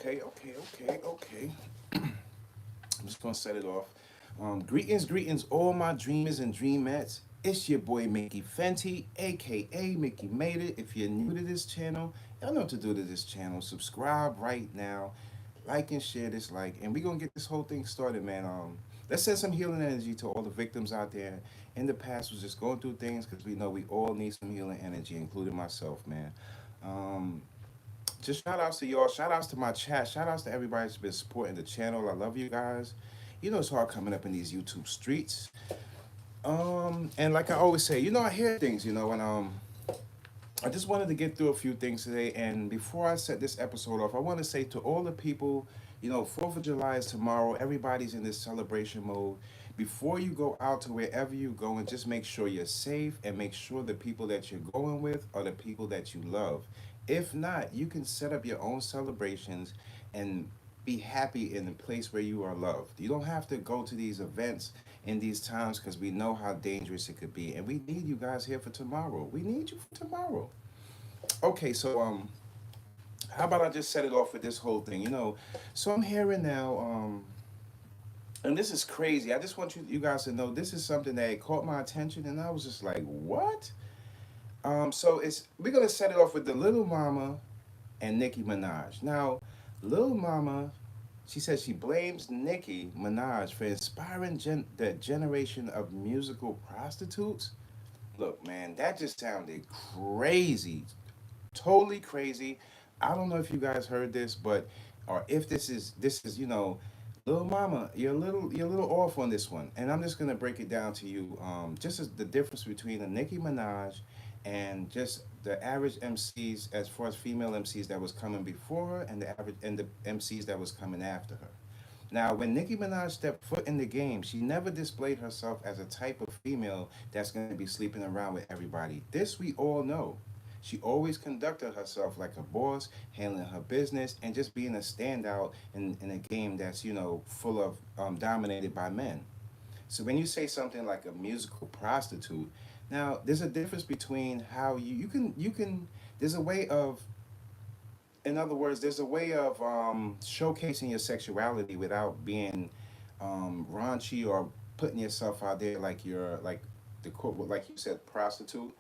Okay. I'm just gonna set it off. Greetings, all my dreamers and dreamettes. It's your boy Mickey Fenty, aka Mickey Made It. If you're new to this channel, y'all know what to do to this channel. Subscribe right now, like and share this and we're gonna get this whole thing started, man. Let's send some healing energy to all the victims out there in the past who's just going through things because we know we all need some healing energy, including myself, man. Um, just shout outs to y'all. Shout outs to my chat. Shout outs to everybody that's been supporting the channel. I love you guys. You know it's hard coming up in these YouTube streets. And like I always say, I hear things, and I just wanted to get through a few things today. And before I set this episode off, I want to say to all the people, 4th of July is tomorrow. Everybody's in this celebration mode. Before you go out to wherever you go, and just make sure you're safe and make sure the people that you're going with are the people that you love. If not, you can set up your own celebrations and be happy in the place where you are loved. You don't have to go to these events in these times because we know how dangerous it could be. And we need you guys here for tomorrow. We need you for tomorrow. Okay, so how about I just set it off with this whole thing? So I'm hearing now, and this is crazy. I just want you guys to know this is something that caught my attention, and I was just like, what? So it's we're gonna set it off with the Little Mama and Nicki Minaj. Now, Lil Mama, she says she blames Nicki Minaj for inspiring the generation of musical prostitutes. Look, man, that just sounded crazy. Totally crazy. I don't know if you guys heard this, but or if this is Lil Mama, you're a little off on this one, and I'm just gonna break it down to you. Just as the difference between a Nicki Minaj and just the average MCs as far as female MCs that was coming before her and the MCs that was coming after her. Now, when Nicki Minaj stepped foot in the game, she never displayed herself as a type of female that's going to be sleeping around with everybody. This we all know. She always conducted herself like a boss, handling her business, and just being a standout in a game that's, full of dominated by men. So when you say something like a musical prostitute, now there's a difference between how you can there's a way of in other words, there's a way of showcasing your sexuality without being raunchy or putting yourself out there like you're like the quote, like you said, prostitute.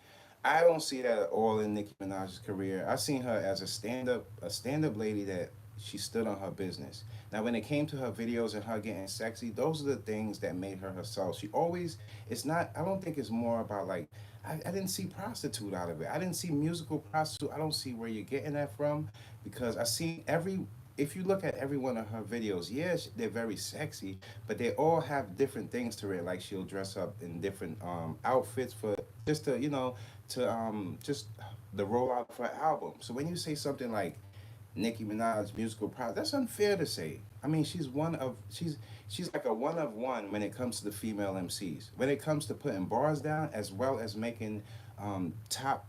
I don't see that at all in Nicki Minaj's career. I seen her as a stand up lady that she stood on her business. Now, when it came to her videos and her getting sexy, those are the things that made her herself. She always, it's not, I don't think it's more about like, I didn't see prostitute out of it. I didn't see musical prostitute. I don't see where you're getting that from because I seen if you look at every one of her videos, yes, they're very sexy, but they all have different things to it. Like she'll dress up in different outfits for just to, just the rollout of her album. So when you say something like Nicki Minaj musical product. That's unfair to say. I mean, she's like a one of one when it comes to the female MCs. When it comes to putting bars down, as well as making top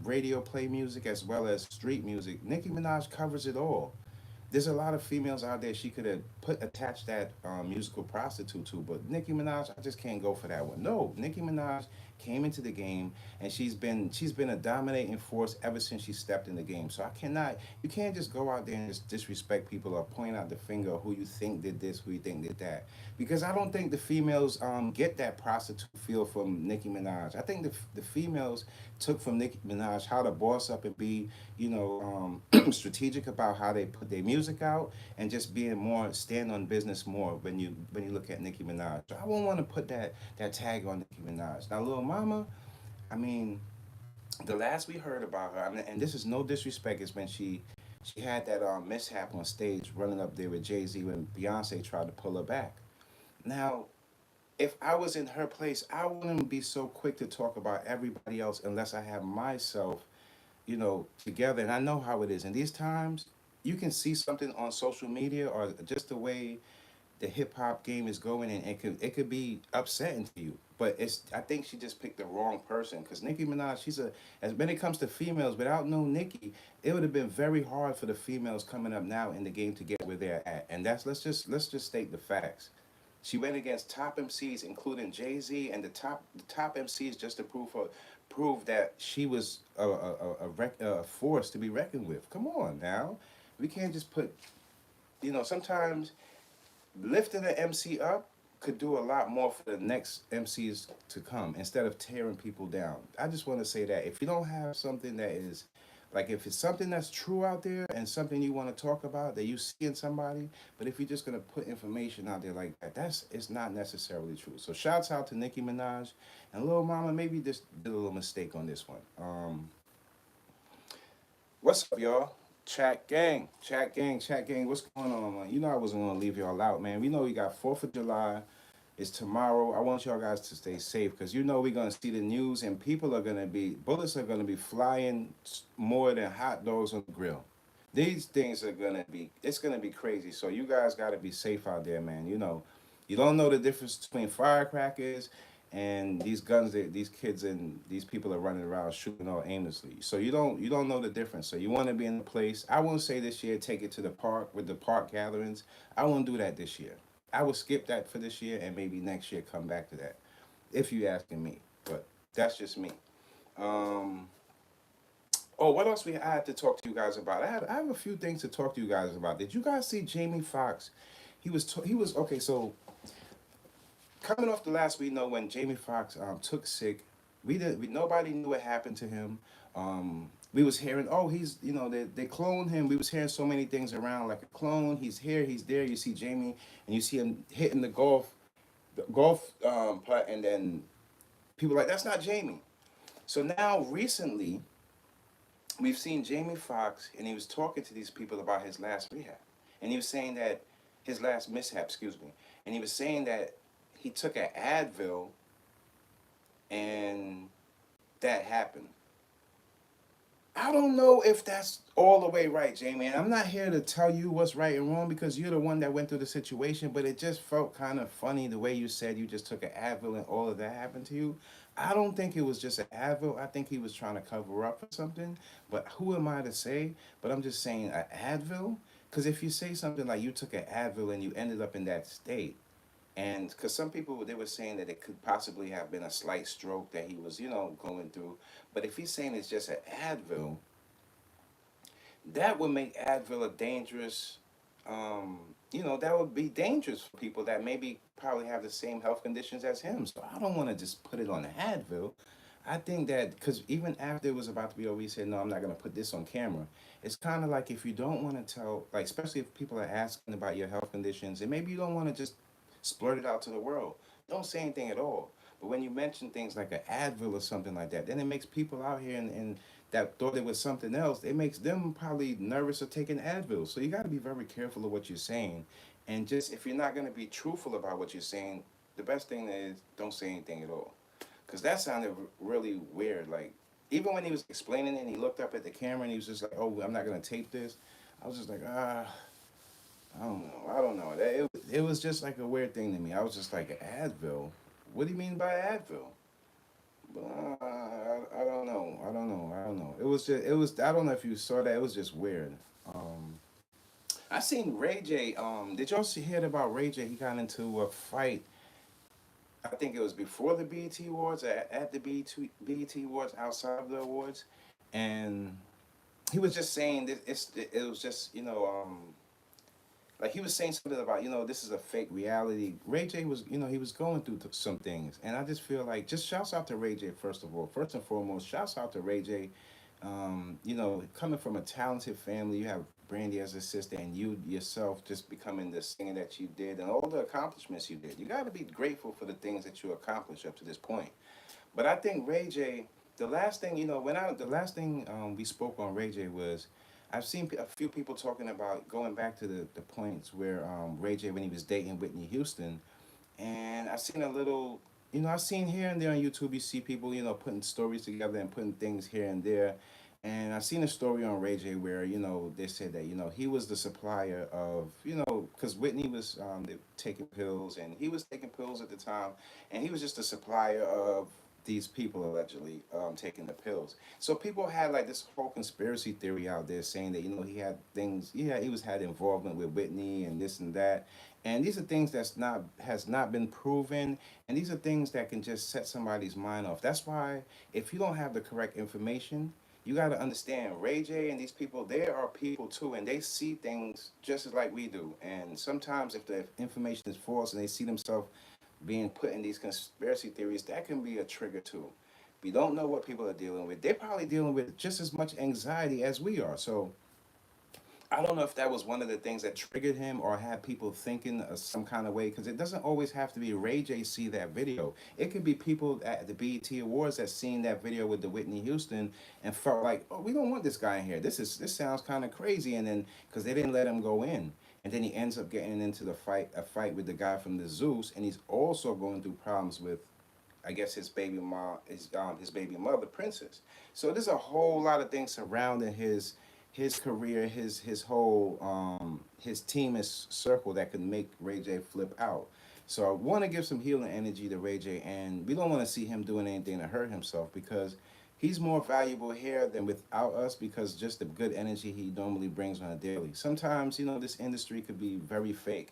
radio play music, as well as street music, Nicki Minaj covers it all. There's a lot of females out there she could have put attached that musical prostitute to, but Nicki Minaj, I just can't go for that one. No, Nicki Minaj came into the game and she's been a dominating force ever since she stepped in the game. So I cannot you can't just go out there and just disrespect people or point out the finger who you think did this, who you think did that. Because I don't think the females get that prostitute feel from Nicki Minaj. I think the females took from Nicki Minaj how to boss up and be, strategic about how they put their music out and just being more stand on business more when you look at Nicki Minaj. So I won't want to put that tag on Nicki Minaj. Now, Lil Mama, I mean, the last we heard about her, I mean, and this is no disrespect, is when she had that mishap on stage running up there with Jay Z when Beyonce tried to pull her back. Now, if I was in her place, I wouldn't be so quick to talk about everybody else unless I have myself, together. And I know how it is. In these times, you can see something on social media or just the way the hip hop game is going, and it could be upsetting to you. But I think she just picked the wrong person because Nicki Minaj, as when it comes to females, without no Nicki, it would have been very hard for the females coming up now in the game to get where they're at. And that's let's just state the facts. She went against top MCs, including Jay Z, and the top MCs just to prove that she was a force to be reckoned with. Come on now, We can't just put, sometimes lifting the MC up could do a lot more for the next MCs to come instead of tearing people down. I just want to say that if you don't have something that is, like, if it's something that's true out there and something you want to talk about that you see in somebody, but if you're just gonna put information out there like that, that's it's not necessarily true. So shouts out to Nicki Minaj and Lil Mama. Maybe just did a little mistake on this one. What's up, y'all? Chat gang, chat gang, chat gang. What's going on, man? I wasn't gonna leave y'all out, man. We know we got 4th of July. It's tomorrow. I want y'all guys to stay safe because we're gonna see the news and bullets are gonna be flying more than hot dogs on the grill. These things are it's gonna be crazy. So you guys gotta be safe out there, man. You don't know the difference between firecrackers and these guns that these kids and these people are running around shooting all aimlessly. So you don't know the difference. So you want to be in a place. I won't say this year take it to the park with the park gatherings. I won't do that this year. I will skip that for this year and maybe next year come back to that. If you asking me, but that's just me. Um, oh, what else I had to talk to you guys about? I have a few things to talk to you guys about. Did you guys see Jamie Foxx? He was okay. So coming off the last we know when Jamie Foxx took sick, nobody knew what happened to him. We was hearing, oh, he's they cloned him. We was hearing so many things around like a clone. He's here, he's there. You see Jamie, and you see him hitting the golf putt, and then people are like that's not Jamie. So now recently, we've seen Jamie Foxx, and he was talking to these people about his last rehab, and he was saying that his last mishap, excuse me, and he was saying that he took an Advil and that happened. I don't know if that's all the way right, Jamie. And I'm not here to tell you what's right and wrong because you're the one that went through the situation, but it just felt kind of funny the way you said you just took an Advil and all of that happened to you. I don't think it was just an Advil. I think he was trying to cover up for something. But who am I to say? But I'm just saying an Advil? Because if you say something like you took an Advil and you ended up in that state, and because some people they were saying that it could possibly have been a slight stroke that he was going through, but if he's saying it's just an Advil, that would make Advil a dangerous, that would be dangerous for people that maybe probably have the same health conditions as him. So I don't want to just put it on Advil. I think that because even after it was about to be over, he said, "No, I'm not going to put this on camera." It's kind of like if you don't want to tell, like, especially if people are asking about your health conditions, and maybe you don't want to just splurt it out to the world. Don't say anything at all. But when you mention things like an Advil or something like that, then it makes people out here and that thought it was something else. It makes them probably nervous of taking Advil. So you got to be very careful of what you're saying. And just if you're not going to be truthful about what you're saying, the best thing is don't say anything at all. Because that sounded really weird. Like, even when he was explaining it and he looked up at the camera and he was just like, oh, I'm not going to tape this. I was just like, I don't know. I don't know. It was just like a weird thing to me. I was just like, Advil? What do you mean by Advil? But I don't know. I don't know. I don't know. I don't know if you saw that. It was just weird. Um, I seen Ray J. Did y'all hear about Ray J? He got into a fight. I think it was before the BET Awards, at the BET Awards, outside of the awards. And he was just saying that it was just, like he was saying something about this is a fake reality. Ray J was he was going through some things, and I just feel like just shouts out to Ray J first of all. First and foremost, shouts out to Ray J. Coming from a talented family, you have Brandy as a sister, and you yourself just becoming the singer that you did, and all the accomplishments you did. You got to be grateful for the things that you accomplished up to this point. But I think Ray J. The last thing we spoke on Ray J was I've seen a few people talking about going back to the points where Ray J when he was dating Whitney Houston, and I've seen a little, I've seen here and there on YouTube. You see people, putting stories together and putting things here and there, and I've seen a story on Ray J where they said that he was the supplier of because Whitney was taking pills and he was taking pills at the time, and he was just a supplier of these people allegedly taking the pills. So people had like this whole conspiracy theory out there saying that he had things, he was had involvement with Whitney and this and that, and these are things that's not has not been proven, and these are things that can just set somebody's mind off. That's why if you don't have the correct information, you got to understand, Ray J and these people, they are people too, and they see things just as like we do. And sometimes, if the information is false and they see themselves being put in these conspiracy theories, that can be a trigger too. We don't know what people are dealing with. They're probably dealing with just as much anxiety as we are. So I don't know if that was one of the things that triggered him or had people thinking some kind of way, because it doesn't always have to be Ray J see that video. It could be people at the BET Awards that seen that video with the Whitney Houston and felt like, oh, we don't want this guy in here. This sounds kind of crazy, and then because they didn't let him go in, and then he ends up getting into a fight with the guy from the Zeus, and he's also going through problems with, I guess, his baby mom, his baby mother, Princess. So there's a whole lot of things surrounding his career, his whole his team is circle that could make Ray J flip out. So I want to give some healing energy to Ray J, and we don't want to see him doing anything to hurt himself, because he's more valuable here than without us, because just the good energy he normally brings on a daily. Sometimes, this industry could be very fake.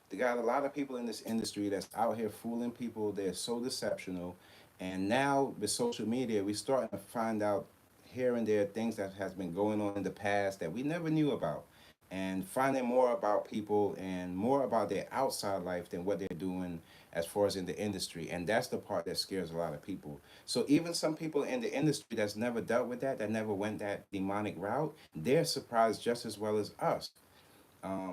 They got a lot of people in this industry that's out here fooling people. They're so deceptional. And now with social media, we're starting to find out here and there things that has been going on in the past that we never knew about. And finding more about people and more about their outside life than what they're doing as far as in the industry. And that's the part that scares a lot of people. So even some people in the industry that's never dealt with that never went that demonic route, they're surprised just as well as us.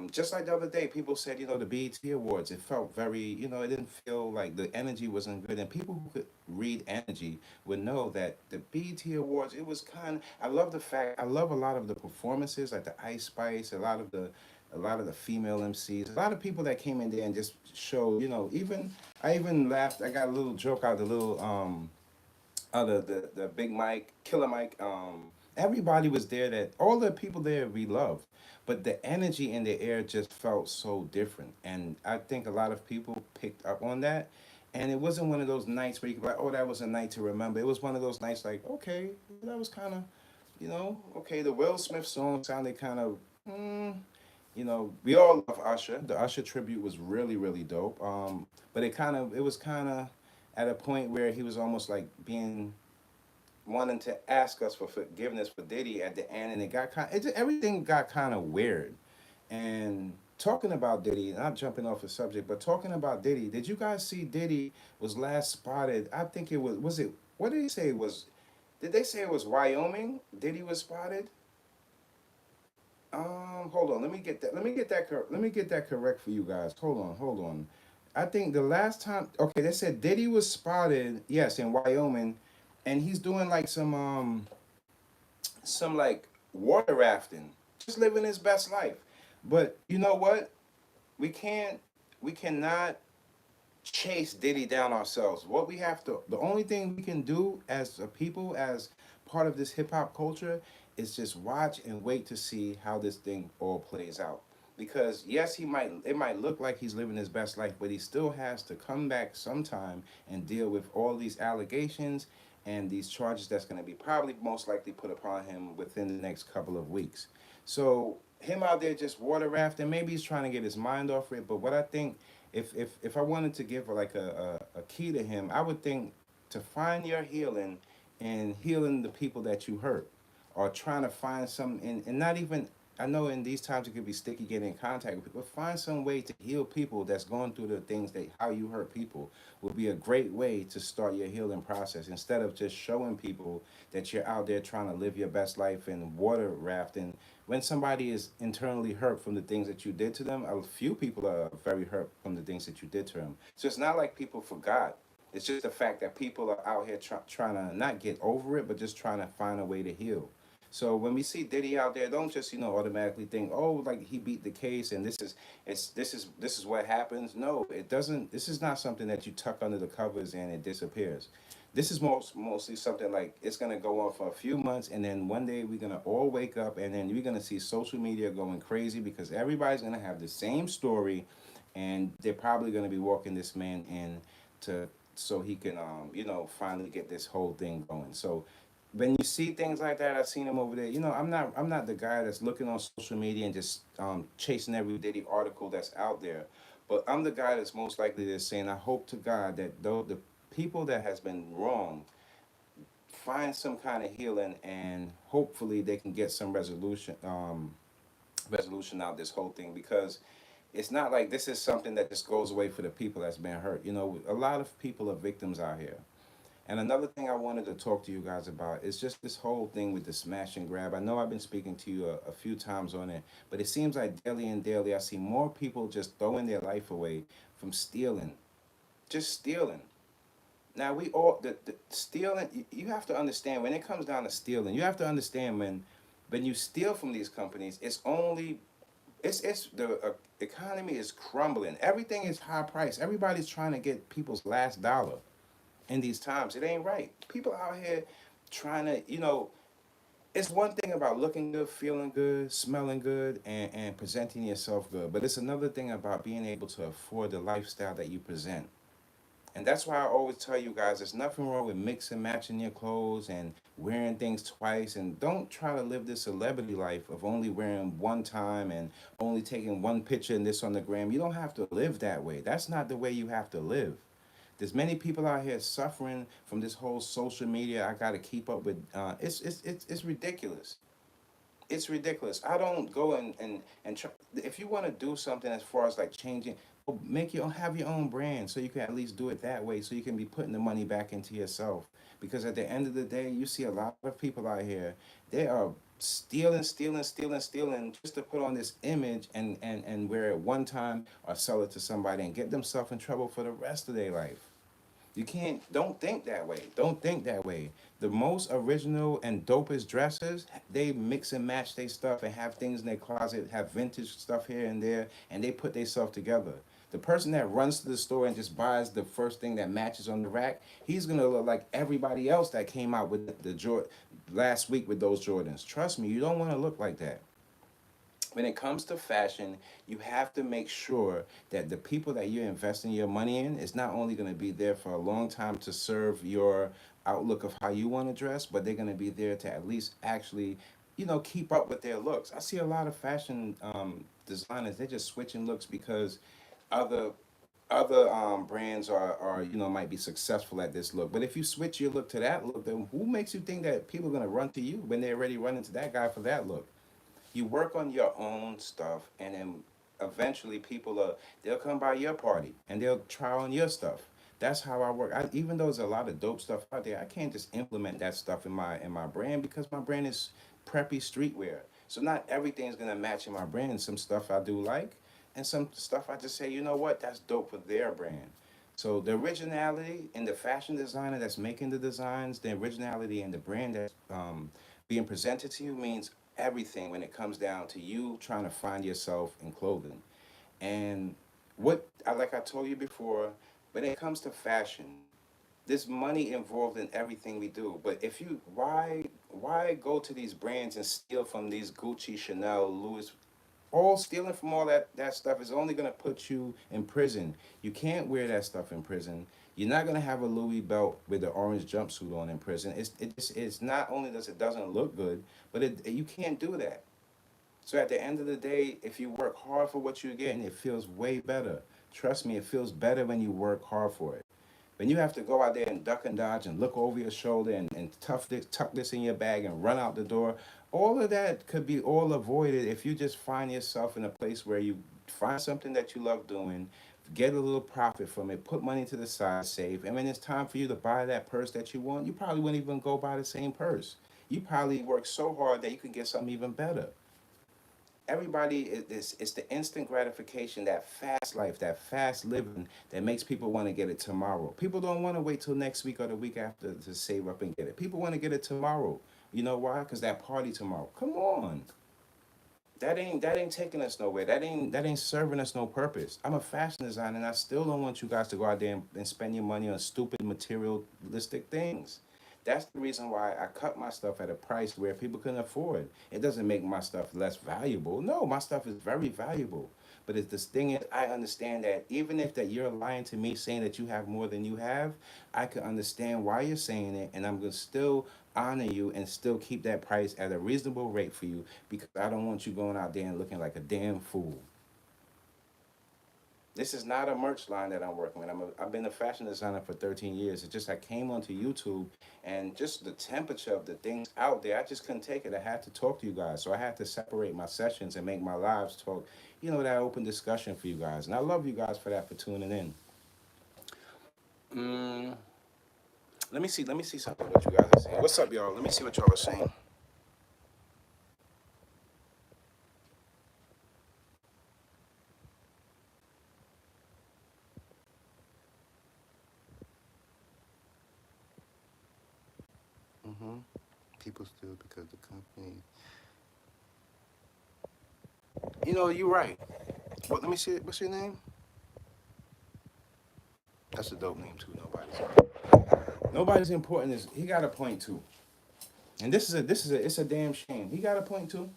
Just like the other day, people said, the BET Awards, it felt very, it didn't feel like the energy wasn't good. And people who could read energy would know that the BET Awards, it was I love the fact, I love a lot of the performances, like the Ice Spice, a lot of the female MCs, a lot of people that came in there and just showed, I even laughed, I got a little joke out, the little, the big Mike, Killer Mike, everybody was there, that all the people there we love, but the energy in the air just felt so different, and I think a lot of people picked up on that, and it wasn't one of those nights where you could be like, oh, that was a night to remember. It was one of those nights like, okay, that was kind of, okay, the Will Smith song sounded kind of, we all love Usher. The Usher tribute was really, really dope. But it was kind of at a point where he was almost like being wanting to ask us for forgiveness for Diddy at the end, and everything got kind of weird. And talking about Diddy, not jumping off the subject, but talking about Diddy, did you guys see Diddy was last spotted? I think it was it, what did he say it was? Did they say it was Wyoming? Diddy was spotted. Hold on. Let me get that. Let me get that correct for you guys. Hold on. I think the last time, okay, they said Diddy was spotted, yes, in Wyoming, and he's doing like some like water rafting, just living his best life. But you know what? We can't, we cannot chase Diddy down ourselves. What we have to, the only thing we can do as a people, as part of this hip hop culture, is just watch and wait to see how this thing all plays out. Because yes, it might look like he's living his best life, but he still has to come back sometime and deal with all these allegations and these charges that's going to be probably most likely put upon him within the next couple of weeks. So him out there just water rafting, maybe he's trying to get his mind off it. But what I think, if I wanted to give like a key to him, I would think to find your healing and healing the people that you hurt, or trying to find some and not even, I know in these times it could be sticky getting in contact with people, but find some way to heal people that's going through the things that how you hurt people would be a great way to start your healing process, instead of just showing people that you're out there trying to live your best life and water rafting when somebody is internally hurt from the things that you did to them. A few people are very hurt from the things that you did to them. So it's not like people forgot. It's just the fact that people are out here trying to not get over it, but just trying to find a way to heal. So when we see Diddy out there, don't just automatically think, oh, like he beat the case and this is what happens. No, it doesn't. This is not something that you tuck under the covers and it disappears. This is mostly something like it's gonna go on for a few months, and then one day we're gonna all wake up, and then you're gonna see social media going crazy because everybody's gonna have the same story, and they're probably gonna be walking this man in to so he can finally get this whole thing going. So when you see things like that, I've seen him over there. I'm not the guy that's looking on social media and just chasing every daily article that's out there, but I'm the guy that's most likely to saying, I hope to God that though the people that has been wronged find some kind of healing, and hopefully they can get some resolution out this whole thing, because it's not like this is something that just goes away for the people that's been hurt. You know, a lot of people are victims out here. And another thing I wanted to talk to you guys about is just this whole thing with the smash and grab. I know I've been speaking to you a few times on it, but it seems like daily and daily I see more people just throwing their life away from stealing, just stealing. Now we all the stealing. You have to understand, when it comes down to stealing, you have to understand when you steal from these companies, it's only it's the economy is crumbling. Everything is high price. Everybody's trying to get people's last dollar in these times. It ain't right. People out here trying to, it's one thing about looking good, feeling good, smelling good, and presenting yourself good, but it's another thing about being able to afford the lifestyle that you present. And that's why I always tell you guys, there's nothing wrong with mix and matching your clothes and wearing things twice. And don't try to live this celebrity life of only wearing one time and only taking one picture and this on the gram. You don't have to live that way. That's not the way you have to live. There's many people out here suffering from this whole social media. I got to keep up with. It's ridiculous. It's ridiculous. I don't go and try. If you want to do something as far as like changing, well, make your own, have your own brand, so you can at least do it that way, so you can be putting the money back into yourself. Because at the end of the day, you see a lot of people out here, they are stealing, stealing, stealing, stealing, just to put on this image and wear it one time or sell it to somebody and get themselves in trouble for the rest of their life. You can't, don't think that way. Don't think that way. The most original and dopest dressers, they mix and match their stuff and have things in their closet, have vintage stuff here and there, and they put themselves together. The person that runs to the store and just buys the first thing that matches on the rack, he's gonna look like everybody else that came out with the Jordan last week with those Jordans. Trust me, you don't want to look like that. When it comes to fashion, you have to make sure that the people that you're investing your money in is not only going to be there for a long time to serve your outlook of how you want to dress, but they're going to be there to at least actually, keep up with their looks. I see a lot of fashion designers, they're just switching looks because other brands are might be successful at this look. But if you switch your look to that look, then who makes you think that people are going to run to you when they're already running to that guy for that look? You work on your own stuff, and then eventually they'll come by your party and they'll try on your stuff. That's how I work. Even though there's a lot of dope stuff out there, I can't just implement that stuff in my brand, because my brand is preppy streetwear. So not everything's gonna match in my brand. Some stuff I do like, and some stuff I just say, you know what, that's dope for their brand. So the originality in the fashion designer that's making the designs, the originality in the brand that's being presented to you means everything when it comes down to you trying to find yourself in clothing. And like I told you before, when it comes to fashion, there's money involved in everything we do. But if you why go to these brands and steal from these Gucci, Chanel, Louis? All stealing from all that stuff is only going to put you in prison. You can't wear that stuff in prison. You're not going to have a Louis belt with the orange jumpsuit on in prison. It's not only does it doesn't look good, but you can't do that. So at the end of the day, if you work hard for what you're getting, it feels way better. Trust me, it feels better when you work hard for it. When you have to go out there and duck and dodge and look over your shoulder and tuck this in your bag and run out the door, all of that could be all avoided if you just find yourself in a place where you find something that you love doing, get a little profit from it, put money to the side, save, and when it's time for you to buy that purse that you want, you probably wouldn't even go buy the same purse. You probably work so hard that you can get something even better. Everybody is it's the instant gratification, that fast life, that fast living that makes people want to get it tomorrow. People don't want to wait till next week or the week after to save up and get it. People want to get it tomorrow. You know why? Because that party tomorrow. Come on. That ain't taking us nowhere. That ain't serving us no purpose. I'm a fashion designer, and I still don't want you guys to go out there and spend your money on stupid materialistic things. That's the reason why I cut my stuff at a price where people can afford. It doesn't make my stuff less valuable. No, my stuff is very valuable. But it's this thing is, I understand that even if that you're lying to me saying that you have more than you have, I can understand why you're saying it, and I'm gonna still honor you and still keep that price at a reasonable rate for you, because I don't want you going out there and looking like a damn fool. This is not a merch line that I'm working with. I've been a fashion designer for 13 years. It's just I came onto YouTube and just the temperature of the things out there, I just couldn't take it. I had to talk to you guys. So I had to separate my sessions and make my lives talk, that open discussion for you guys. And I love you guys for that, for tuning in. Mm, let me see something what you guys are saying. What's up, y'all? Let me see what y'all are saying. Mm-hmm. People still because the company. You're right. Well, let me see. What's your name? That's a dope name too. Nobody's important. Is he got a point too? And it's a damn shame. He got a point too.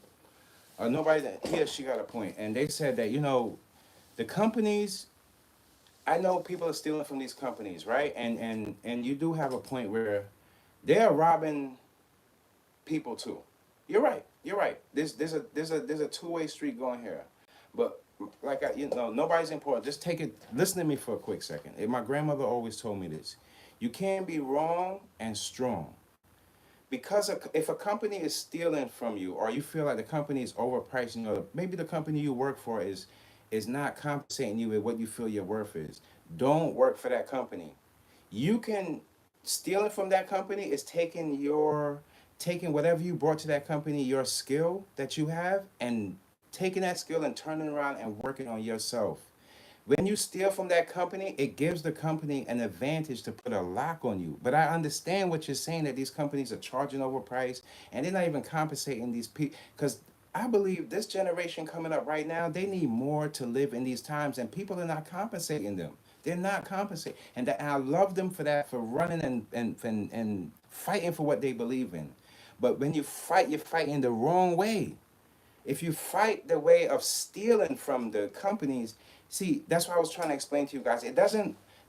Nobody that he or she got a point. And they said that the companies. I know people are stealing from these companies, right? And you do have a point where they are robbing people too. You're right. You're right. There's a two-way street going here, but nobody's important. Just take it. Listen to me for a quick second. My grandmother always told me this: you can't be wrong and strong. Because if a company is stealing from you, or you feel like the company is overpricing, or maybe the company you work for is not compensating you with what you feel your worth is, don't work for that company. You can stealing from that company is taking whatever you brought to that company, your skill that you have, and taking that skill and turning around and working on yourself. When you steal from that company, it gives the company an advantage to put a lock on you. But I understand what you're saying, that these companies are charging overpriced and they're not even compensating these people. Because I believe this generation coming up right now, they need more to live in these times, and people are not compensating them. They're not compensating. And I love them for that, for running and fighting for what they believe in. But when you fight, you're fighting the wrong way. If you fight the way of stealing from the companies, see, that's what I was trying to explain to you guys.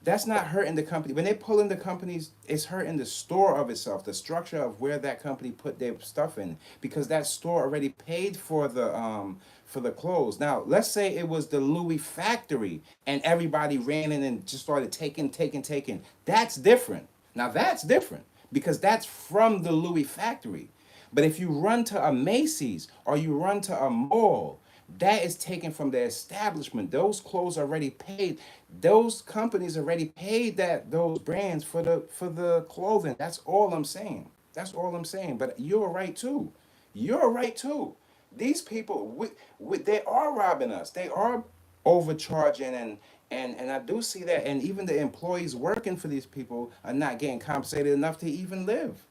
That's not hurting the company. When they pull in the companies, it's hurting the store of itself, the structure of where that company put their stuff in, because that store already paid for the clothes. Now, let's say it was the Louis factory and everybody ran in and just started taking. That's different. Now that's different because that's from the Louis factory. But if you run to a Macy's or you run to a mall, that is taken from the establishment. Those clothes already paid. Those companies already paid those brands for the clothing. That's all I'm saying. That's all I'm saying. But you're right too. You're right too. These people, they are robbing us. They are overcharging and I do see that. And even the employees working for these people are not getting compensated enough to even live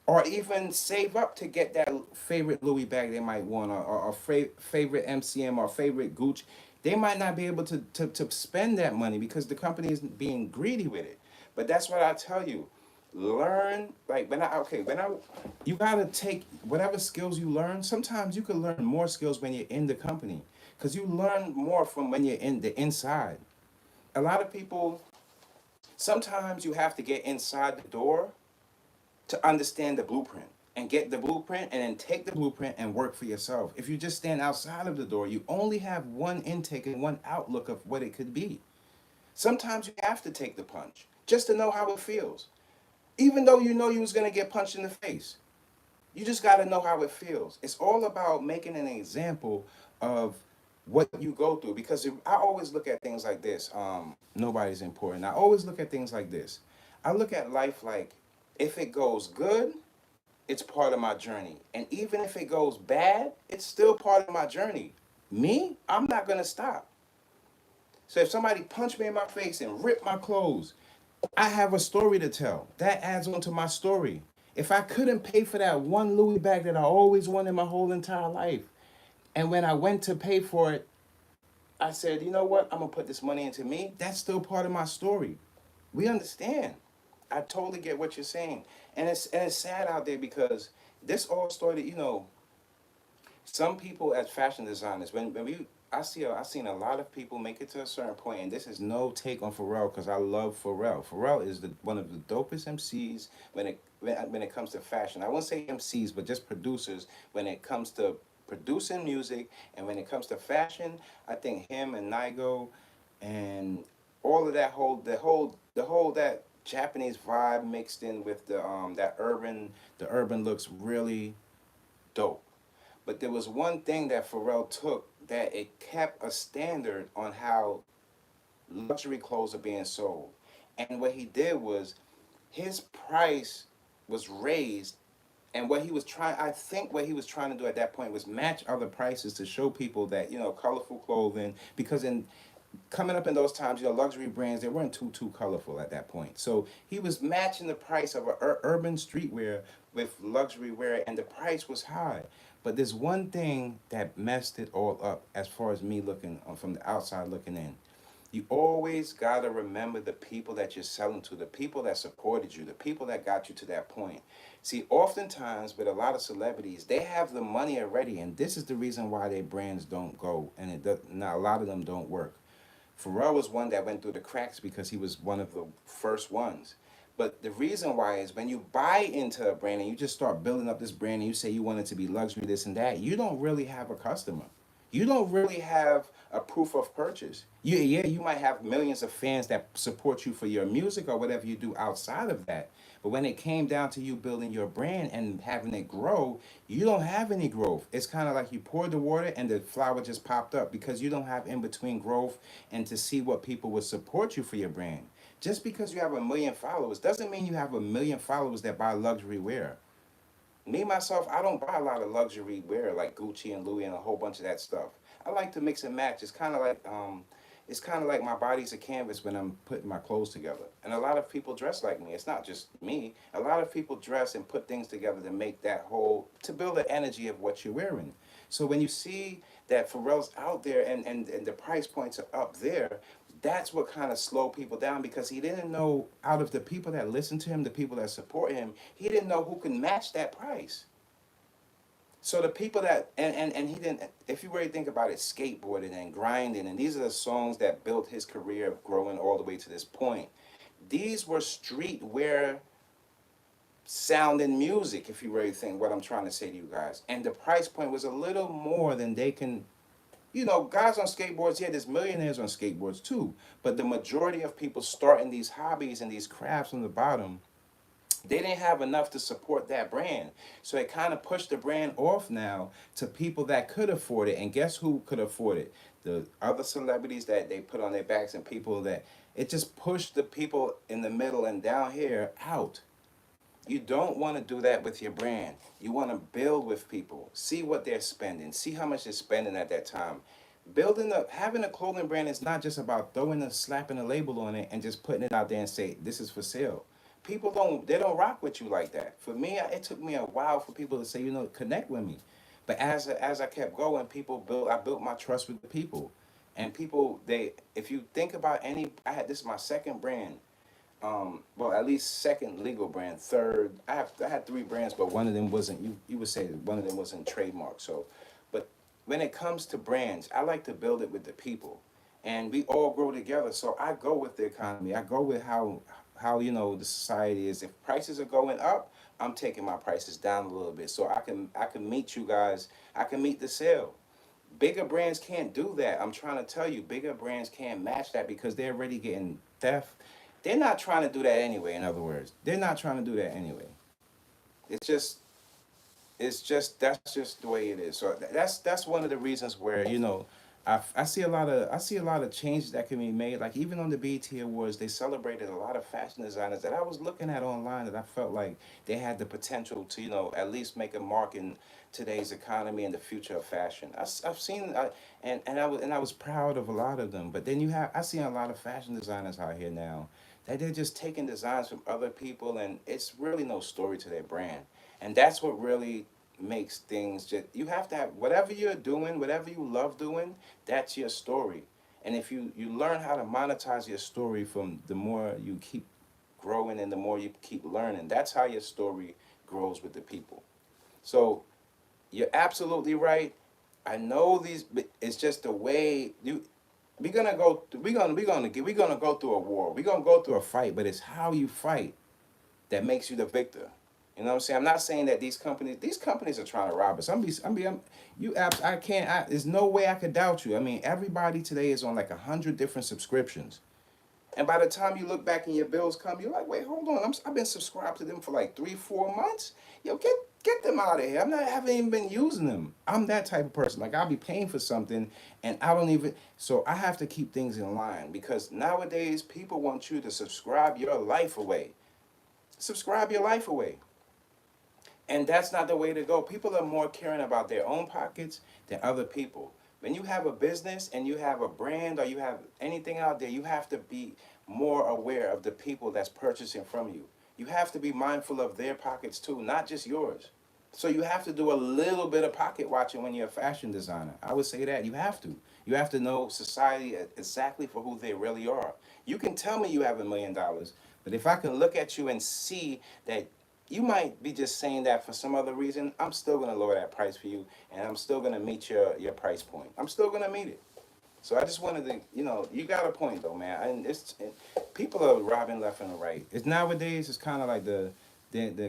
or even save up to get that favorite Louis bag they might want, or favorite MCM or favorite Gucci. They might not be able to spend that money because the company is being greedy with it. But that's what I tell you. Learn, like you gotta take whatever skills you learn. Sometimes you can learn more skills when you're in the company because you learn more from when you're in the inside. A lot of people, sometimes you have to get inside the door to understand the blueprint and get the blueprint and then take the blueprint and work for yourself. If you just stand outside of the door, you only have one intake and one outlook of what it could be. Sometimes you have to take the punch just to know how it feels. Even though you know you was going to get punched in the face. You just got to know how it feels. It's all about making an example of what you go through, because I always look at things like this. Nobody's important. I always look at things like this. I look at life like, if it goes good, it's part of my journey. And even if it goes bad, it's still part of my journey. Me, I'm not going to stop. So if somebody punched me in my face and ripped my clothes, I have a story to tell. That adds on to my story. If I couldn't pay for that one Louis bag that I always wanted my whole entire life, and when I went to pay for it, I said, you know what? I'm going to put this money into me. That's still part of my story. We understand. I totally get what you're saying. And it's sad out there because this all started, some people as fashion designers, I've seen a lot of people make it to a certain point, and this is no take on Pharrell because I love Pharrell. Pharrell is one of the dopest MCs when it comes to fashion. I won't say MCs, but just producers when it comes to producing music, and when it comes to fashion, I think him and Nigo, and all of that whole that Japanese vibe mixed in with the urban looks really dope. But there was one thing that Pharrell took, that it kept a standard on how luxury clothes are being sold. And what he did was his price was raised, and what he was trying, I think what he was trying to do at that point was match other prices to show people that, colorful clothing, because in coming up in those times, luxury brands, they weren't too colorful at that point. So he was matching the price of a urban streetwear with luxury wear, and the price was high. But there's one thing that messed it all up as far as me looking from the outside looking in. You always got to remember the people that you're selling to, the people that supported you, the people that got you to that point. See, oftentimes with a lot of celebrities, they have the money already, and this is the reason why their brands don't go, and now a lot of them don't work. Pharrell was one that went through the cracks because he was one of the first ones. But the reason why is when you buy into a brand and you just start building up this brand and you say you want it to be luxury, this and that, you don't really have a customer. You don't really have a proof of purchase. Yeah, you might have millions of fans that support you for your music or whatever you do outside of that. But when it came down to you building your brand and having it grow, you don't have any growth. It's kind of like you poured the water and the flower just popped up because you don't have in between growth and to see what people would support you for your brand. Just because you have a million followers doesn't mean you have a million followers that buy luxury wear. Me myself, I don't buy a lot of luxury wear like Gucci and Louis and a whole bunch of that stuff. I like to mix and match. It's kind of like my body's a canvas when I'm putting my clothes together. And a lot of people dress like me. It's not just me. A lot of people dress and put things together to make that whole, to build the energy of what you're wearing. So when you see that Pharrell's out there and the price points are up there, that's what kind of slowed people down, because he didn't know, out of the people that listen to him, the people that support him, he didn't know who can match that price. So the people that and he didn't, if you really think about it, skateboarding and grinding, and these are the songs that built his career of growing all the way to this point. These were streetwear sounding music, if you really think what I'm trying to say to you guys. And the price point was a little more than they can, guys on skateboards, yeah, there's millionaires on skateboards too. But the majority of people starting these hobbies and these crafts on the bottom, they didn't have enough to support that brand. So it kind of pushed the brand off now to people that could afford it. And guess who could afford it? The other celebrities that they put on their backs, and people that, it just pushed the people in the middle and down here out. You don't want to do that with your brand. You want to build with people. See what they're spending. See how much they're spending at that time. Having a clothing brand is not just about slapping a label on it and just putting it out there and say, this is for sale. People they don't rock with you like that. For me, it took me a while for people to say, connect with me. But as I kept going, I built my trust with the people. And people, if you think about this is my second brand. Well, at least second legal brand. Third, I had three brands, but one of them wasn't. You would say one of them wasn't trademarked. So, but when it comes to brands, I like to build it with the people, and we all grow together. So I go with the economy. I go with how the society is. If prices are going up, I'm taking my prices down a little bit so I can meet you guys. I can meet the sale. Bigger brands can't do that. I'm trying to tell you, bigger brands can't match that because they're already getting theft. They're not trying to do that anyway. In other words, they're not trying to do that anyway. It's just, that's just the way it is. So that's one of the reasons where I see a lot of changes that can be made. Like even on the BET Awards, they celebrated a lot of fashion designers that I was looking at online that I felt like they had the potential to at least make a mark in today's economy and the future of fashion. I've seen and I was proud of a lot of them. But then I see a lot of fashion designers out here now that they're just taking designs from other people, and it's really no story to their brand. And that's what really makes things just, you have to have whatever you're doing, whatever you love doing, that's your story. And if you learn how to monetize your story, from the more you keep growing and the more you keep learning, that's how your story grows with the people. So you're absolutely right. I know but it's just the way we're gonna go through a war. We're gonna go through a fight, but it's how you fight that makes you the victor. You know what I'm saying? I'm not saying that these companies are trying to rob us. You apps. I can't. There's no way I could doubt you. I mean, everybody today is on like 100 different subscriptions. And by the time you look back and your bills come, you're like, wait, hold on. I've been subscribed to them for like 3, 4 months. Yo, get them out of here. I haven't even been using them. I'm that type of person. Like I'll be paying for something and I don't even. So I have to keep things in line because nowadays people want you to subscribe your life away. Subscribe your life away. And that's not the way to go. People are more caring about their own pockets than other people. When you have a business and you have a brand or you have anything out there, you have to be more aware of the people that's purchasing from you. You have to be mindful of their pockets too, not just yours. So you have to do a little bit of pocket watching when you're a fashion designer. I would say that you have to. You have to know society exactly for who they really are. You can tell me you have $1 million, but if I can look at you and see that you might be just saying that for some other reason, I'm still gonna lower that price for you, and I'm still gonna meet your price point. I'm still gonna meet it. So I just wanted to, you got a point though, man. People are robbing left and right. It's nowadays. It's kind of like the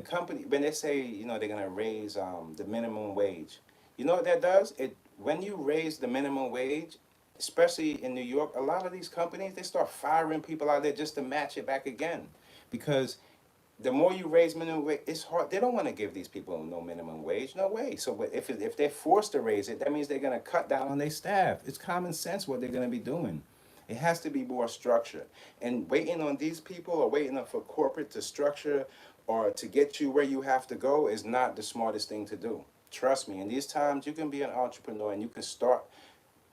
company when they say they're gonna raise the minimum wage. You know what that does? It when you raise the minimum wage, especially in New York, a lot of these companies they start firing people out there just to match it back again, because the more you raise minimum wage, it's hard. They don't want to give these people no minimum wage. No way. So if they're forced to raise it, that means they're going to cut down on their staff. It's common sense what they're going to be doing. It has to be more structured. And waiting on these people or waiting for corporate to structure or to get you where you have to go is not the smartest thing to do. Trust me. In these times, you can be an entrepreneur and you can start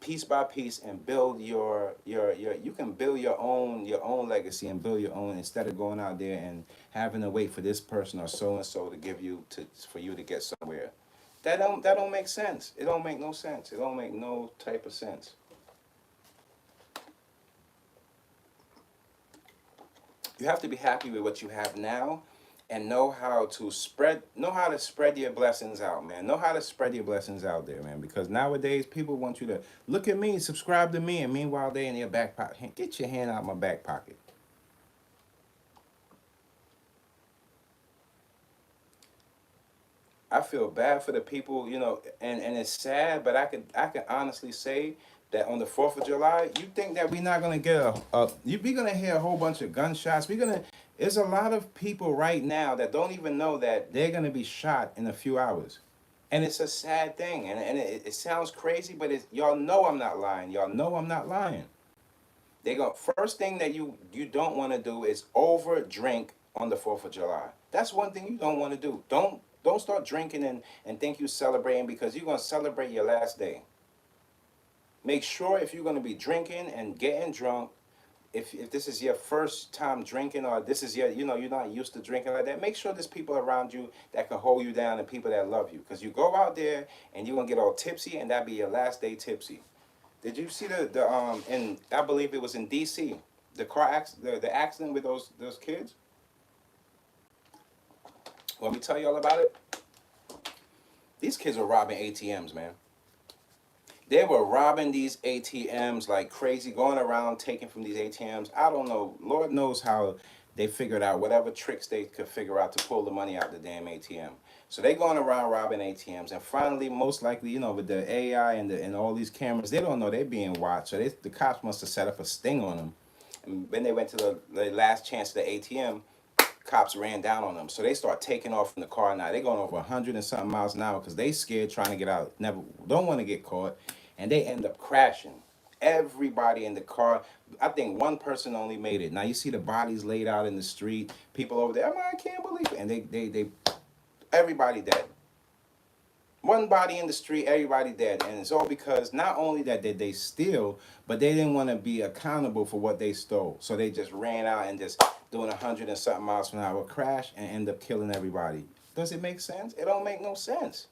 piece by piece and build your you can build your own legacy and build your own instead of going out there and having to wait for this person or so and so to give you to for you to get somewhere. That don't make sense. It don't make no sense. It don't make no type of sense. You have to be happy with what you have now and know how to spread your blessings out, man. Know how to spread your blessings out there, man, because nowadays people want you to look at me, subscribe to me, and meanwhile they in your back pocket. Get your hand out my back pocket. I feel bad for the people, and it's sad, but I can honestly say that on the 4th of July, you think that we're not gonna get we're gonna hear a whole bunch of gunshots. There's a lot of people right now that don't even know that they're gonna be shot in a few hours, and it's a sad thing, and it sounds crazy, but y'all know I'm not lying. Y'all know I'm not lying. They go first thing that you don't want to do is over drink on the 4th of July. That's one thing you don't want to do. Don't start drinking and think you're celebrating because you're gonna celebrate your last day. Make sure if you're gonna be drinking and getting drunk, if this is your first time drinking or this is you're not used to drinking like that, make sure there's people around you that can hold you down and people that love you. Because you go out there and you're gonna get all tipsy and that'll be your last day tipsy. Did you see the in I believe it was in DC, the accident with those kids? Want me to tell you all about it? These kids were robbing ATMs, man. They were robbing these ATMs like crazy, going around taking from these ATMs. I don't know. Lord knows how they figured out whatever tricks they could figure out to pull the money out the damn ATM. So they going around robbing ATMs, and finally, most likely, with the AI and all these cameras, they don't know they're being watched. So the cops must have set up a sting on them. And when they went to the last chance of the ATM, cops ran down on them. So they start taking off from the car now. They're going over 100 and something miles an hour because they scared trying to get out. Never don't want to get caught. And they end up crashing. Everybody in the car. I think one person only made it. Now you see the bodies laid out in the street. People over there. I can't believe it. And they everybody dead. One body in the street, everybody dead. And it's all because not only that did they steal, but they didn't want to be accountable for what they stole. So they just ran out and just doing 100 and something miles an hour crash and end up killing everybody. Does it make sense? It don't make no sense.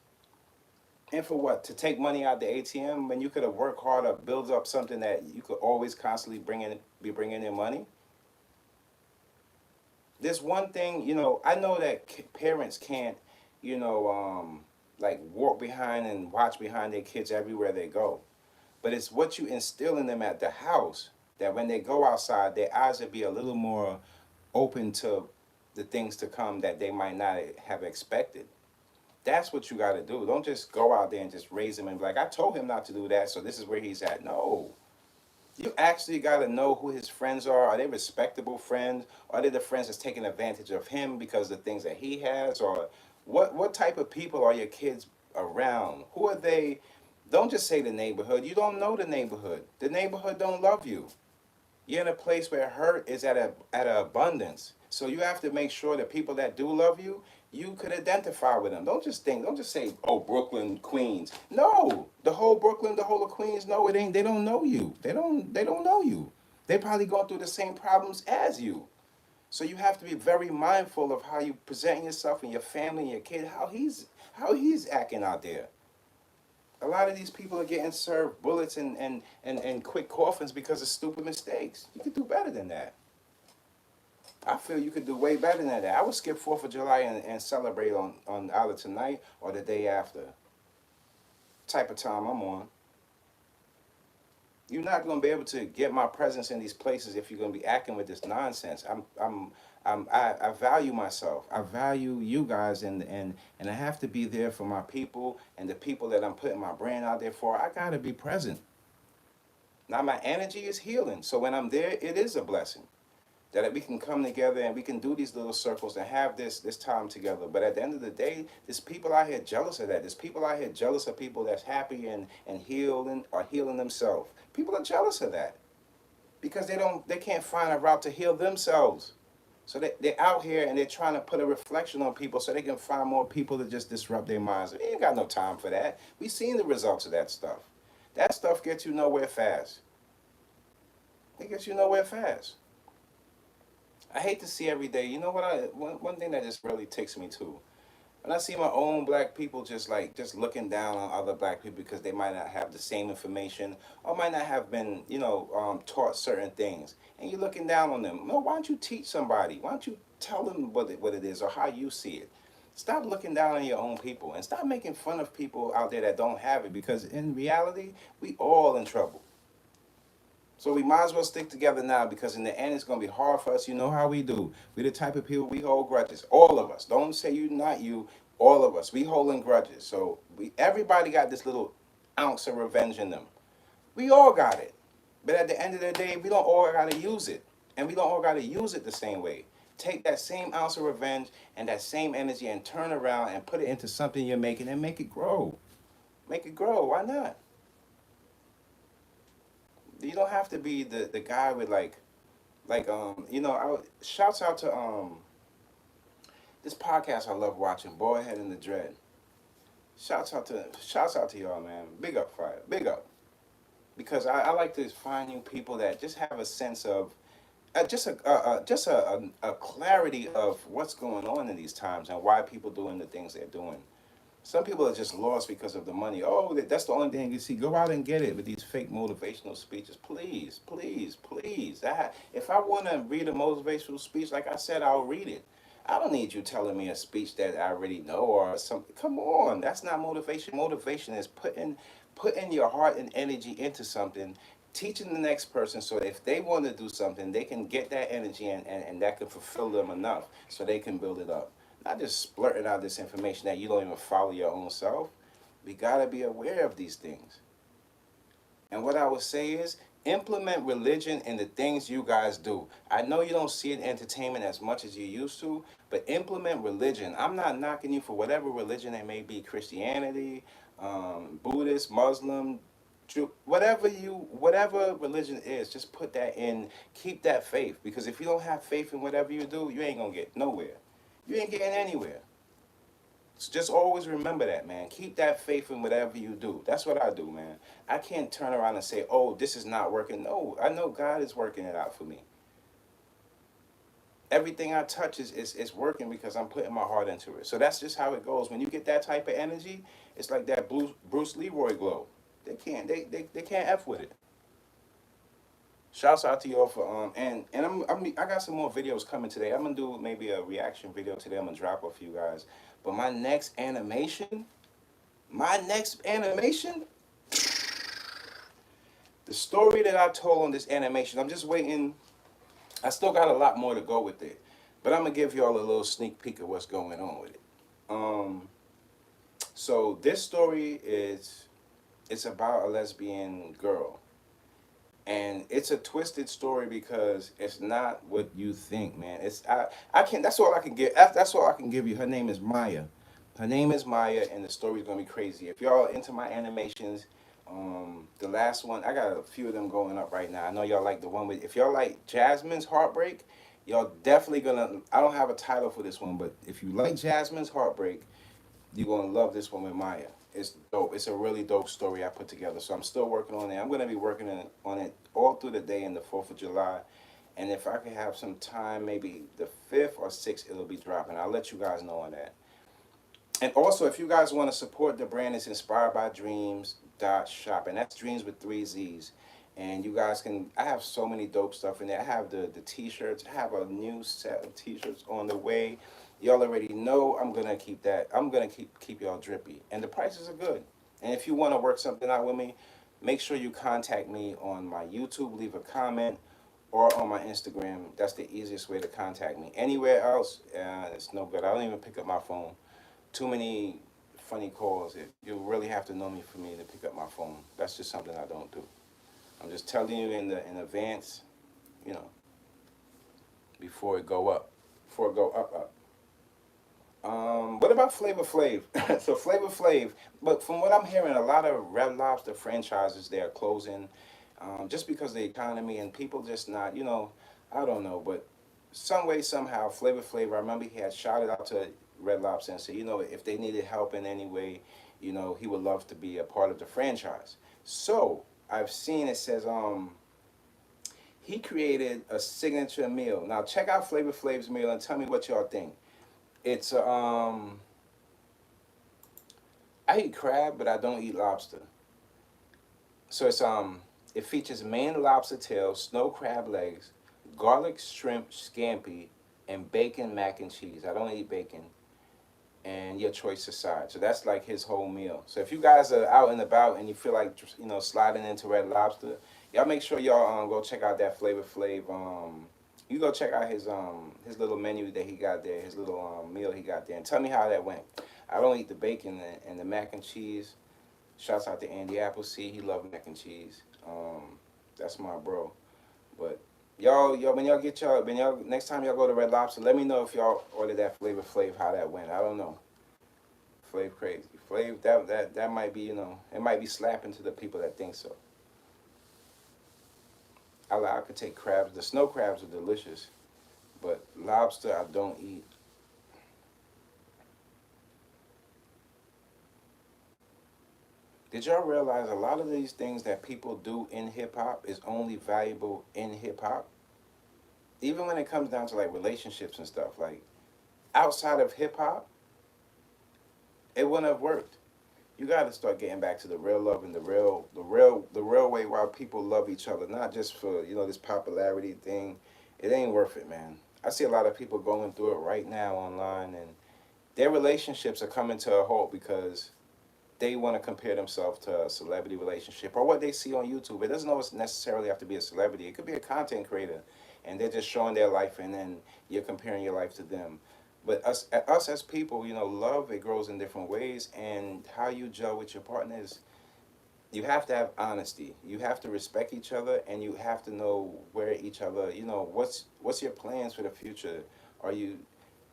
And for what? To take money out the ATM when you could have worked harder, build up something that you could always constantly be bringing in money? There's one thing, I know that parents can't, like walk behind and watch behind their kids everywhere they go. But it's what you instill in them at the house that when they go outside, their eyes will be a little more open to the things to come that they might not have expected. That's what you got to do. Don't just go out there and just raise him and be like, I told him not to do that, so this is where he's at. No. You actually got to know who his friends are. Are they respectable friends? Are they the friends that's taking advantage of him because of the things that he has? Or what type of people are your kids around? Who are they? Don't just say the neighborhood. You don't know the neighborhood. The neighborhood don't love you. You're in a place where hurt is at a abundance. So you have to make sure that people that do love you, you could identify with them. Don't just say, oh, Brooklyn, Queens. No, the whole Brooklyn, the whole of Queens, no, it ain't. They don't know you. They don't know you. They probably going through the same problems as you. So you have to be very mindful of how you present yourself and your family and your kid, how he's acting out there. A lot of these people are getting served bullets and quick coffins because of stupid mistakes. You could do better than that. I feel you could do way better than that. I would skip 4th of July and celebrate on either tonight or the day after. Type of time I'm on. You're not going to be able to get my presence in these places if you're going to be acting with this nonsense. I value myself. I value you guys, and I have to be there for my people and the people that I'm putting my brand out there for. I got to be present. Now my energy is healing, so when I'm there, it is a blessing that we can come together and we can do these little circles and have this time together. But at the end of the day, there's people out here jealous of that. There's people out here jealous of people that's happy and healing or healing themselves. People are jealous of that because they can't find a route to heal themselves. So they're out here and they're trying to put a reflection on people so they can find more people to just disrupt their minds. We ain't got no time for that. We seen the results of that stuff. That stuff gets you nowhere fast. It gets you nowhere fast. I hate to see every day. You know what? One thing that just really ticks me too. When I see my own black people just looking down on other black people because they might not have the same information or might not have been taught certain things, and you're looking down on them. No, why don't you teach somebody? Why don't you tell them what it is or how you see it? Stop looking down on your own people and stop making fun of people out there that don't have it, because in reality, we all in trouble. So we might as well stick together now, because in the end it's gonna be hard for us. You know how we do. We the type of people, we hold grudges. All of us. Don't say you, not you. All of us. We holding grudges. So everybody got this little ounce of revenge in them. We all got it. But at the end of the day, we don't all gotta use it. And we don't all gotta use it the same way. Take that same ounce of revenge and that same energy and turn around and put it into something you're making and make it grow. Make it grow. Why not? You don't have to be the guy with shouts out to this podcast I love watching, Boyhead and the Dread. Shouts out to y'all, man. Big up, Fire. Big up. Because I like to find new people that just have a sense of a clarity of what's going on in these times and why people doing the things they're doing. Some people are just lost because of the money. Oh, that's the only thing you see. Go out and get it with these fake motivational speeches. Please, please, please. If I want to read a motivational speech, like I said, I'll read it. I don't need you telling me a speech that I already know or something. Come on, that's not motivation. Motivation is putting your heart and energy into something, teaching the next person so that if they want to do something, they can get that energy and that can fulfill them enough so they can build it up. Not just splurting out this information that you don't even follow your own self. We gotta be aware of these things. And what I would say is, implement religion in the things you guys do. I know you don't see it in entertainment as much as you used to, but implement religion. I'm not knocking you for whatever religion it may be, Christianity, Buddhist, Muslim, Jew, whatever religion is, just put that in, keep that faith. Because if you don't have faith in whatever you do, you ain't gonna get nowhere. You ain't getting anywhere. So just always remember that, man. Keep that faith in whatever you do. That's what I do, man. I can't turn around and say, oh, this is not working. No, I know God is working it out for me. Everything I touch is working because I'm putting my heart into it. So that's just how it goes. When you get that type of energy, it's like that Bruce Leroy glow. They can't F with it. Shouts out to y'all for I got some more videos coming today. I'm gonna do maybe a reaction video today. I'm gonna drop a few guys. But my next animation, the story that I told on this animation, I'm just waiting. I still got a lot more to go with it. But I'm gonna give y'all a little sneak peek of what's going on with it. Um, so this story is it's about a lesbian girl, and it's a twisted story because it's not what you think, man. I can That's all I can give. That's all I can give you. Her name is Maya. Her name is Maya, and the story's gonna be crazy. If y'all into my animations, the last one I got a few of them going up right now. I know y'all like the one with. If y'all like Jasmine's Heartbreak, y'all definitely gonna. I don't have a title for this one, but if you like Jasmine's Heartbreak, you're gonna love this one with Maya. It's dope. It's a really dope story I put together. So I'm still working on it. I'm gonna be working on it all through the day in the 4th of July. And if I can have some time, maybe the 5th or 6th, it'll be dropping. I'll let you guys know on that. And also, if you guys want to support the brand, it's inspired by dreams dot shop, and that's dreams with 3 Z's. And you guys can. I have so many dope stuff in there. I have the t-shirts. I have a new set of t-shirts on the way. Y'all already know I'm gonna keep that. I'm gonna keep y'all drippy, and the prices are good. And if you want to work something out with me, make sure you contact me on my YouTube. Leave a comment. Or on my Instagram. That's the easiest way to contact me. Anywhere else, it's no good. I don't even pick up my phone. Too many funny calls. You really have to know me for me to pick up my phone. That's just something I don't do. I'm just telling you in advance, you know, before it go up, before it go up. What about Flavor Flav? So Flavor Flav, but from what I'm hearing, a lot of Red Lobster franchises they are closing, just because of the economy and people just not, I don't know, but some way somehow Flavor Flav. I remember he had shouted out to Red Lobster and said, if they needed help in any way, he would love to be a part of the franchise. So I've seen it says he created a signature meal. Now check out Flavor Flav's meal and tell me what y'all think. It's I eat crab, but I don't eat lobster. So it features Maine lobster tail, snow crab legs, garlic shrimp scampi, and bacon mac and cheese. I don't eat bacon, and your choice of side. So that's like his whole meal. So if you guys are out and about and you feel like sliding into Red Lobster, y'all make sure y'all go check out that Flavor Flav. You go check out his little menu that he got there, his little meal he got there, and tell me how that went. I don't eat the bacon and the mac and cheese. Shouts out to Andy Appleseed. He love mac and cheese. That's my bro. But y'all, when y'all next time y'all go to Red Lobster, let me know if y'all order that Flavor Flav, how that went. I don't know. Flav crazy. Flav that might be it might be slapping to the people that think so. I could take crabs. The snow crabs are delicious, but lobster I don't eat. Did y'all realize a lot of these things that people do in hip hop is only valuable in hip hop? Even when it comes down to like relationships and stuff, like outside of hip hop, it wouldn't have worked. You got to start getting back to the real love and the real way why people love each other, not just for this popularity thing. It ain't worth it, man. I see a lot of people going through it right now online, and their relationships are coming to a halt because they want to compare themselves to a celebrity relationship or what they see on YouTube. It doesn't always necessarily have to be a celebrity. It could be a content creator, and they're just showing their life, and then you're comparing your life to them. But us as people, love it grows in different ways, and how you gel with your partners, you have to have honesty. You have to respect each other, and you have to know where each other. What's your plans for the future? Are you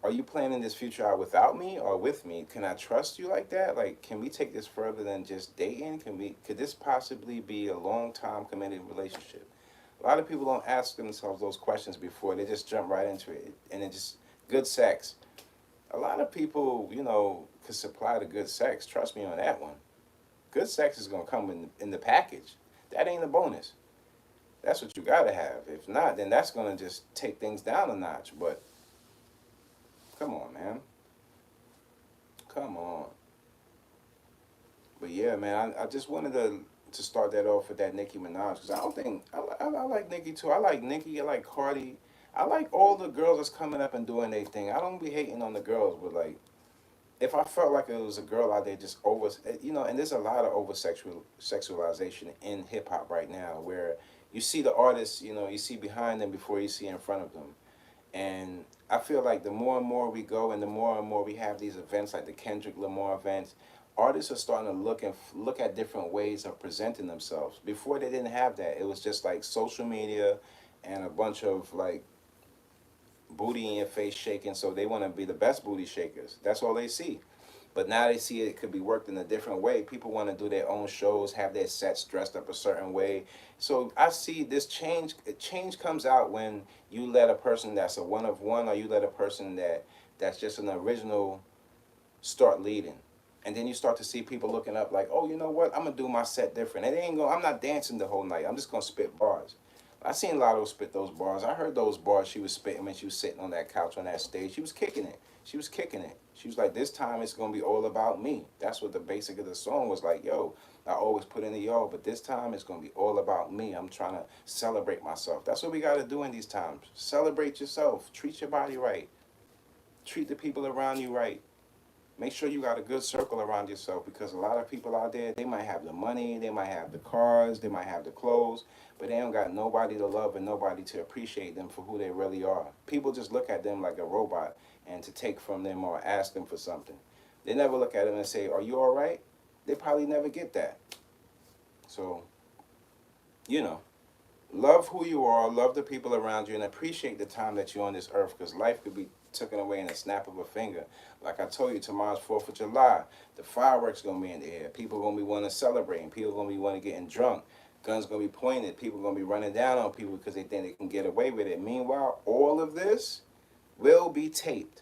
are you planning this future out without me or with me? Can I trust you like that? Like, can we take this further than just dating? Could this possibly be a long time committed relationship? A lot of people don't ask themselves those questions before. They just jump right into it. And it just, good sex. A lot of people, could supply the good sex. Trust me on that one. Good sex is going to come in the package. That ain't a bonus. That's what you got to have. If not, then that's going to just take things down a notch. But come on, man. Come on. But yeah, man, I just wanted to start that off with that Nicki Minaj because I don't think I like Nicki too. I like Nicki. I like Cardi. I like all the girls that's coming up and doing their thing. I don't be hating on the girls, but like if I felt like it was a girl out there just and there's a lot of over sexualization in hip hop right now where you see the artists, you see behind them before you see in front of them. And I feel like the more and more we go, and the more and more we have these events like the Kendrick Lamar events, artists are starting to look at different ways of presenting themselves. Before they didn't have that. It was just like social media and a bunch of like booty in your face shaking, so they want to be the best booty shakers. That's all they see. But now they see it could be worked in a different way. People want to do their own shows, have their sets dressed up a certain way. So I see this change. Change comes out when you let a person that's a one of one, or you let a person that's just an original start leading. And then you start to see people looking up like, oh, you know what? I'm gonna do my set different. And it ain't going. I'm not dancing the whole night. I'm just gonna spit bars. I seen Lotto spit those bars. I heard those bars she was spitting when she was sitting on that couch on that stage. She was kicking it. She was kicking it. She was like, this time it's gonna be all about me. That's what the basic of the song was like. Yo, I always put in the yo, but this time it's gonna be all about me. I'm trying to celebrate myself. That's what we gotta do in these times. Celebrate yourself. Treat your body right. Treat the people around you right. Make sure you got a good circle around yourself, because a lot of people out there, they might have the money, they might have the cars, they might have the clothes, but they don't got nobody to love and nobody to appreciate them for who they really are. People just look at them like a robot and to take from them or ask them for something. They never look at them and say, are you all right? They probably never get that. So, you know, love who you are, love the people around you, and appreciate the time that you're on this earth, because life could be taken away in a snap of a finger. Like I told you, tomorrow's 4th of July. The fireworks going to be in the air. People going to be wanting to celebrate. People going to be wanting to getting drunk. Guns going to be pointed. People going to be running down on people because they think they can get away with it. Meanwhile, all of this will be taped.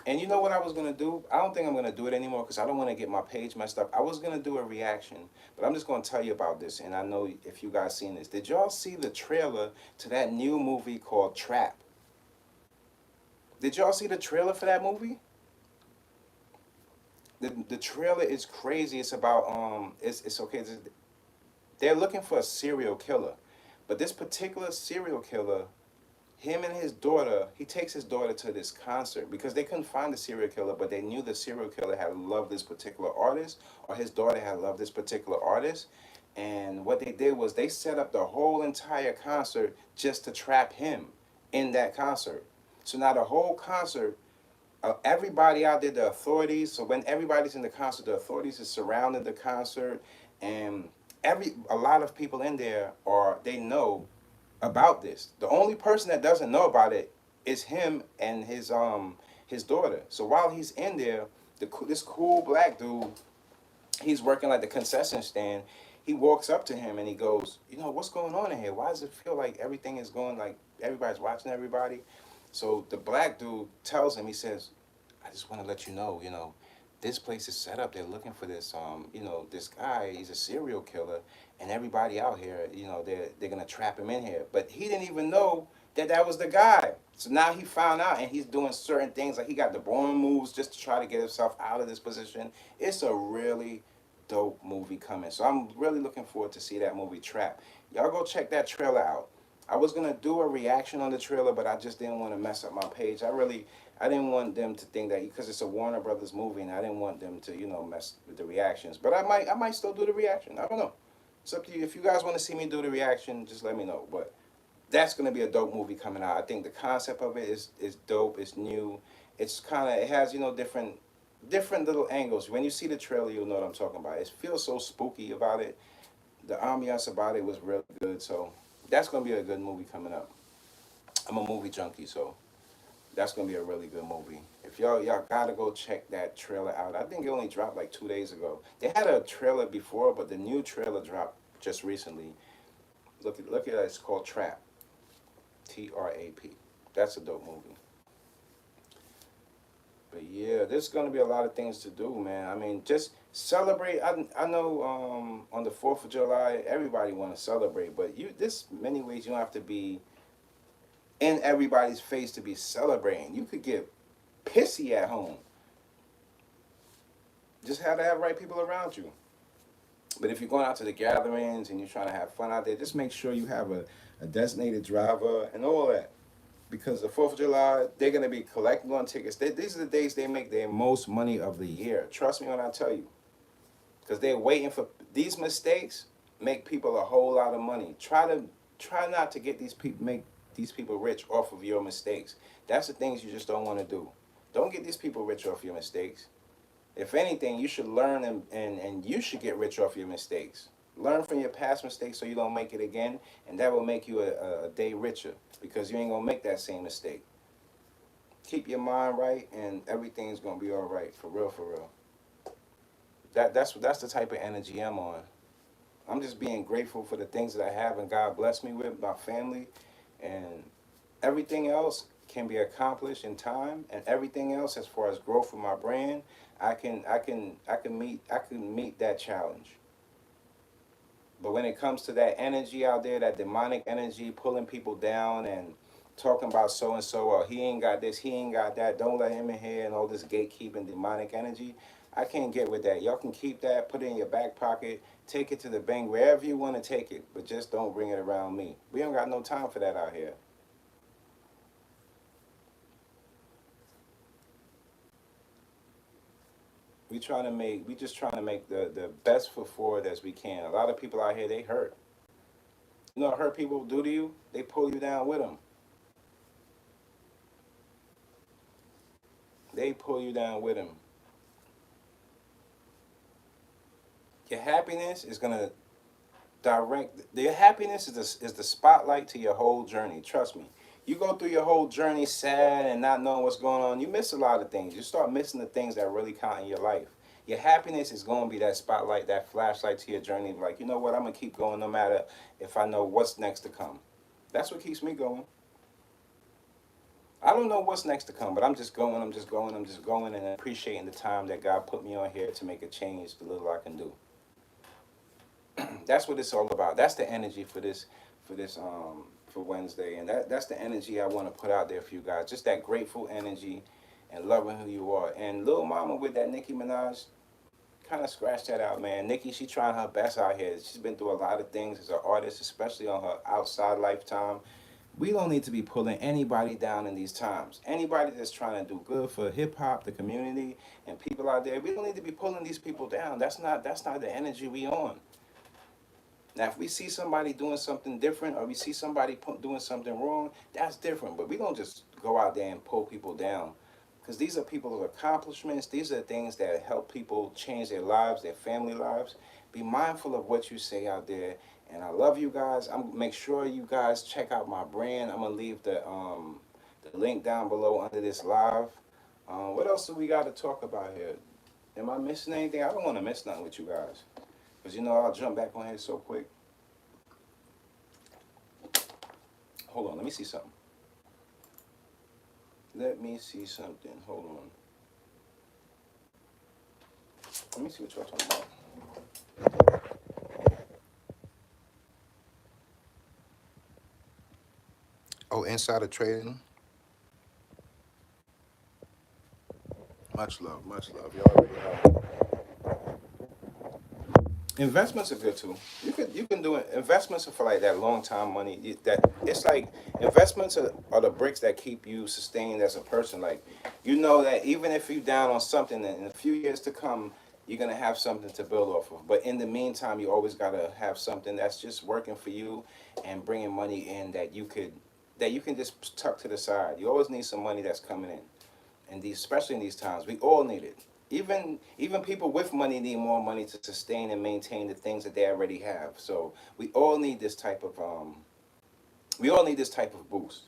And you know what I was going to do? I don't think I'm going to do it anymore because I don't want to get my page messed up. I was going to do a reaction, but I'm just going to tell you about this. And I know if you guys seen this. Did y'all see the trailer to that new movie called Trap? Did y'all see the trailer for that movie? The trailer is crazy. It's about it's okay. They're looking for a serial killer, but this particular serial killer, him and his daughter, he takes his daughter to this concert because they couldn't find the serial killer, but they knew the serial killer had loved this particular artist, or his daughter had loved this particular artist. And what they did was they set up the whole entire concert just to trap him in that concert. So now the whole concert, everybody out there, the authorities. So when everybody's in the concert, the authorities is surrounding the concert, and a lot of people in there are they know about this. The only person that doesn't know about it is him and his daughter. So while he's in there, this cool black dude, he's working like the concession stand. He walks up to him and he goes, you know, what's going on in here? Why does it feel like everything is going like everybody's watching everybody? So the black dude tells him, he says, I just want to let you know, this place is set up. They're looking for this, this guy. He's a serial killer, and everybody out here, they're gonna trap him in here. But he didn't even know that was the guy. So now he found out, and he's doing certain things, like he got the born moves just to try to get himself out of this position. It's a really dope movie coming. So I'm really looking forward to see that movie Trap. Y'all go check that trailer out. I was gonna do a reaction on the trailer, but I just didn't want to mess up my page. I didn't want them to think that because it's a Warner Brothers movie, and I didn't want them to, mess with the reactions. But I might still do the reaction. I don't know. It's up to you. If you guys want to see me do the reaction, just let me know. But that's gonna be a dope movie coming out. I think the concept of it is dope. It's new. It has different little angles. When you see the trailer, you'll know what I'm talking about. It feels so spooky about it. The ambiance about it was really good. So that's gonna be a good movie coming up. I'm a movie junkie, so that's gonna be a really good movie. If y'all gotta go check that trailer out. I think it only dropped like 2 days ago. They had a trailer before, but the new trailer dropped just recently. Look at it. It's called Trap. TRAP. That's a dope movie. But yeah, there's gonna be a lot of things to do, man. I mean, just celebrate. I know on the 4th of July, everybody want to celebrate, but there's many ways you don't have to be in everybody's face to be celebrating. You could get pissy at home. Just have to have right people around you. But if you're going out to the gatherings and you're trying to have fun out there, just make sure you have a designated driver and all that. Because the 4th of July, they're going to be collecting on tickets. These are the days they make their most money of the year. Trust me when I tell you. Because they're waiting for these mistakes make people a whole lot of money. Try not to get these people, these people rich off of your mistakes. That's the things you just don't want to do. Don't get these people rich off your mistakes. If anything, you should learn and you should get rich off your mistakes. Learn from your past mistakes so you don't make it again, and that will make you a day richer because you ain't gonna make that same mistake. Keep your mind right, and everything's gonna be all right. For real, for real. That's the type of energy I'm on. I'm just being grateful for the things that I have and God blessed me with, my family, and everything else can be accomplished in time. And everything else, as far as growth of my brand, I can meet that challenge. But when it comes to that energy out there, that demonic energy pulling people down and talking about so and so, or he ain't got this, he ain't got that, don't let him in here, and all this gatekeeping demonic energy, I can't get with that. Y'all can keep that, put it in your back pocket, take it to the bank, wherever you want to take it, but just don't bring it around me. We don't got no time for that out here. We just trying to make the best foot forward as we can. A lot of people out here, they hurt. You know what hurt people do to you? They pull you down with them. They pull you down with them. Your happiness is gonna direct. Your happiness is the spotlight to your whole journey. Trust me. You go through your whole journey sad and not knowing what's going on. You miss a lot of things. You start missing the things that really count in your life. Your happiness is going to be that spotlight, that flashlight to your journey. Like, you know what? I'm going to keep going no matter if I know what's next to come. That's what keeps me going. I don't know what's next to come, but I'm just going, I'm just going, I'm just going, and appreciating the time that God put me on here to make a change, the little I can do. That's what it's all about. That's the energy for for Wednesday, and that's the energy I want to put out there for you guys. Just that grateful energy and loving who you are. And Lil Mama with that Nicki Minaj, kind of scratch that out, man. Nicki, she trying her best out here. She's been through a lot of things as an artist, especially on her outside lifetime. We don't need to be pulling anybody down in these times. Anybody that's trying to do good for hip hop, the community, and people out there, we don't need to be pulling these people down. That's not the energy we on. Now, if we see somebody doing something different or we see somebody doing something wrong, that's different. But we don't just go out there and pull people down because these are people's accomplishments. These are things that help people change their lives, their family lives. Be mindful of what you say out there. And I love you guys. Make sure you guys check out my brand. I'm going to leave the link down below under this live. What else do we got to talk about here? Am I missing anything? I don't want to miss nothing with you guys. Because, you know, I'll jump back on here so quick. Hold on, let me see something. Let me see something. Hold on. Let me see what y'all talking about. Oh, insider trading. Much love, much love. Y'all already know. Investments are good too. You can do it. Investments are for like that long time money. That it's like investments are the bricks that keep you sustained as a person. Like you know that even if you down on something, in a few years to come, you're gonna have something to build off of. But in the meantime, you always gotta have something that's just working for you and bringing money in that you can just tuck to the side. You always need some money that's coming in, and especially in these times, we all need it. Even people with money need more money to sustain and maintain the things that they already have. So we all need this type of boost.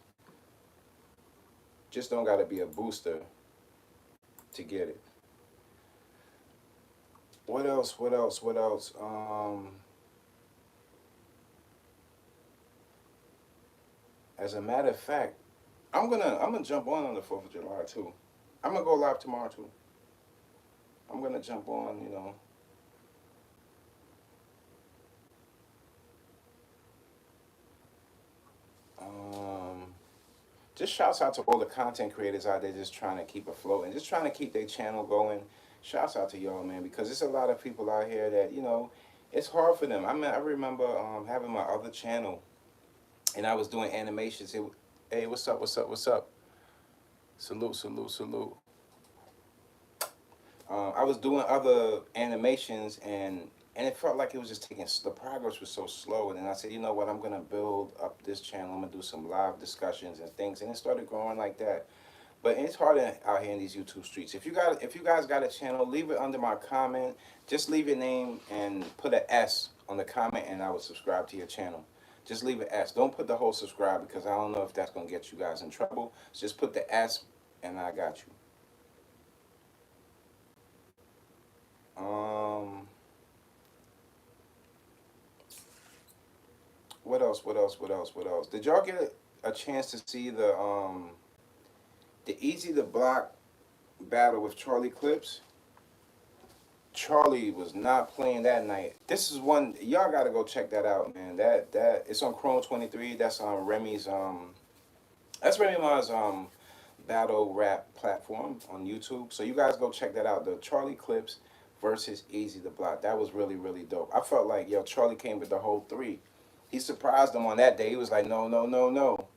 Just don't gotta be a booster to get it. What else? What else? What else? As a matter of fact, I'm gonna jump on the 4th of July too. I'm gonna go live tomorrow too. I'm gonna jump on, you know. Um, just shouts out to all the content creators out there just trying to keep afloat and just trying to keep their channel going. Shouts out to y'all, man, because there's a lot of people out here that, you know, it's hard for them. I mean, I remember having my other channel and I was doing animations. Hey, what's up, what's up, what's up? Salute, salute, salute. I was doing other animations and and it felt like it was just taking, the progress was so slow. And then I said, you know what, I'm gonna build up this channel. I'm gonna do some live discussions and things, and it started growing like that. But it's hard out here in these YouTube streets. If you guys got a channel, leave it under my comment. Just leave your name and put an S on the comment, and I will subscribe to your channel. Just leave an S. Don't put the whole subscribe, because I don't know if that's gonna get you guys in trouble. So just put the S, and I got you. Um, what else? What else? What else? What else? Did y'all get a chance to see the Easy to Block battle with Charlie Clips? Charlie was not playing that night. This is one y'all gotta go check that out, man. That it's on Chrome 23. That's on Remy's that's Remy Ma's battle rap platform on YouTube. So you guys go check that out. The Charlie Clips versus Easy to Block. That was really, really dope. I felt like, yo, Charlie came with the whole three. He surprised them on that day. He was like, no, no, no, no.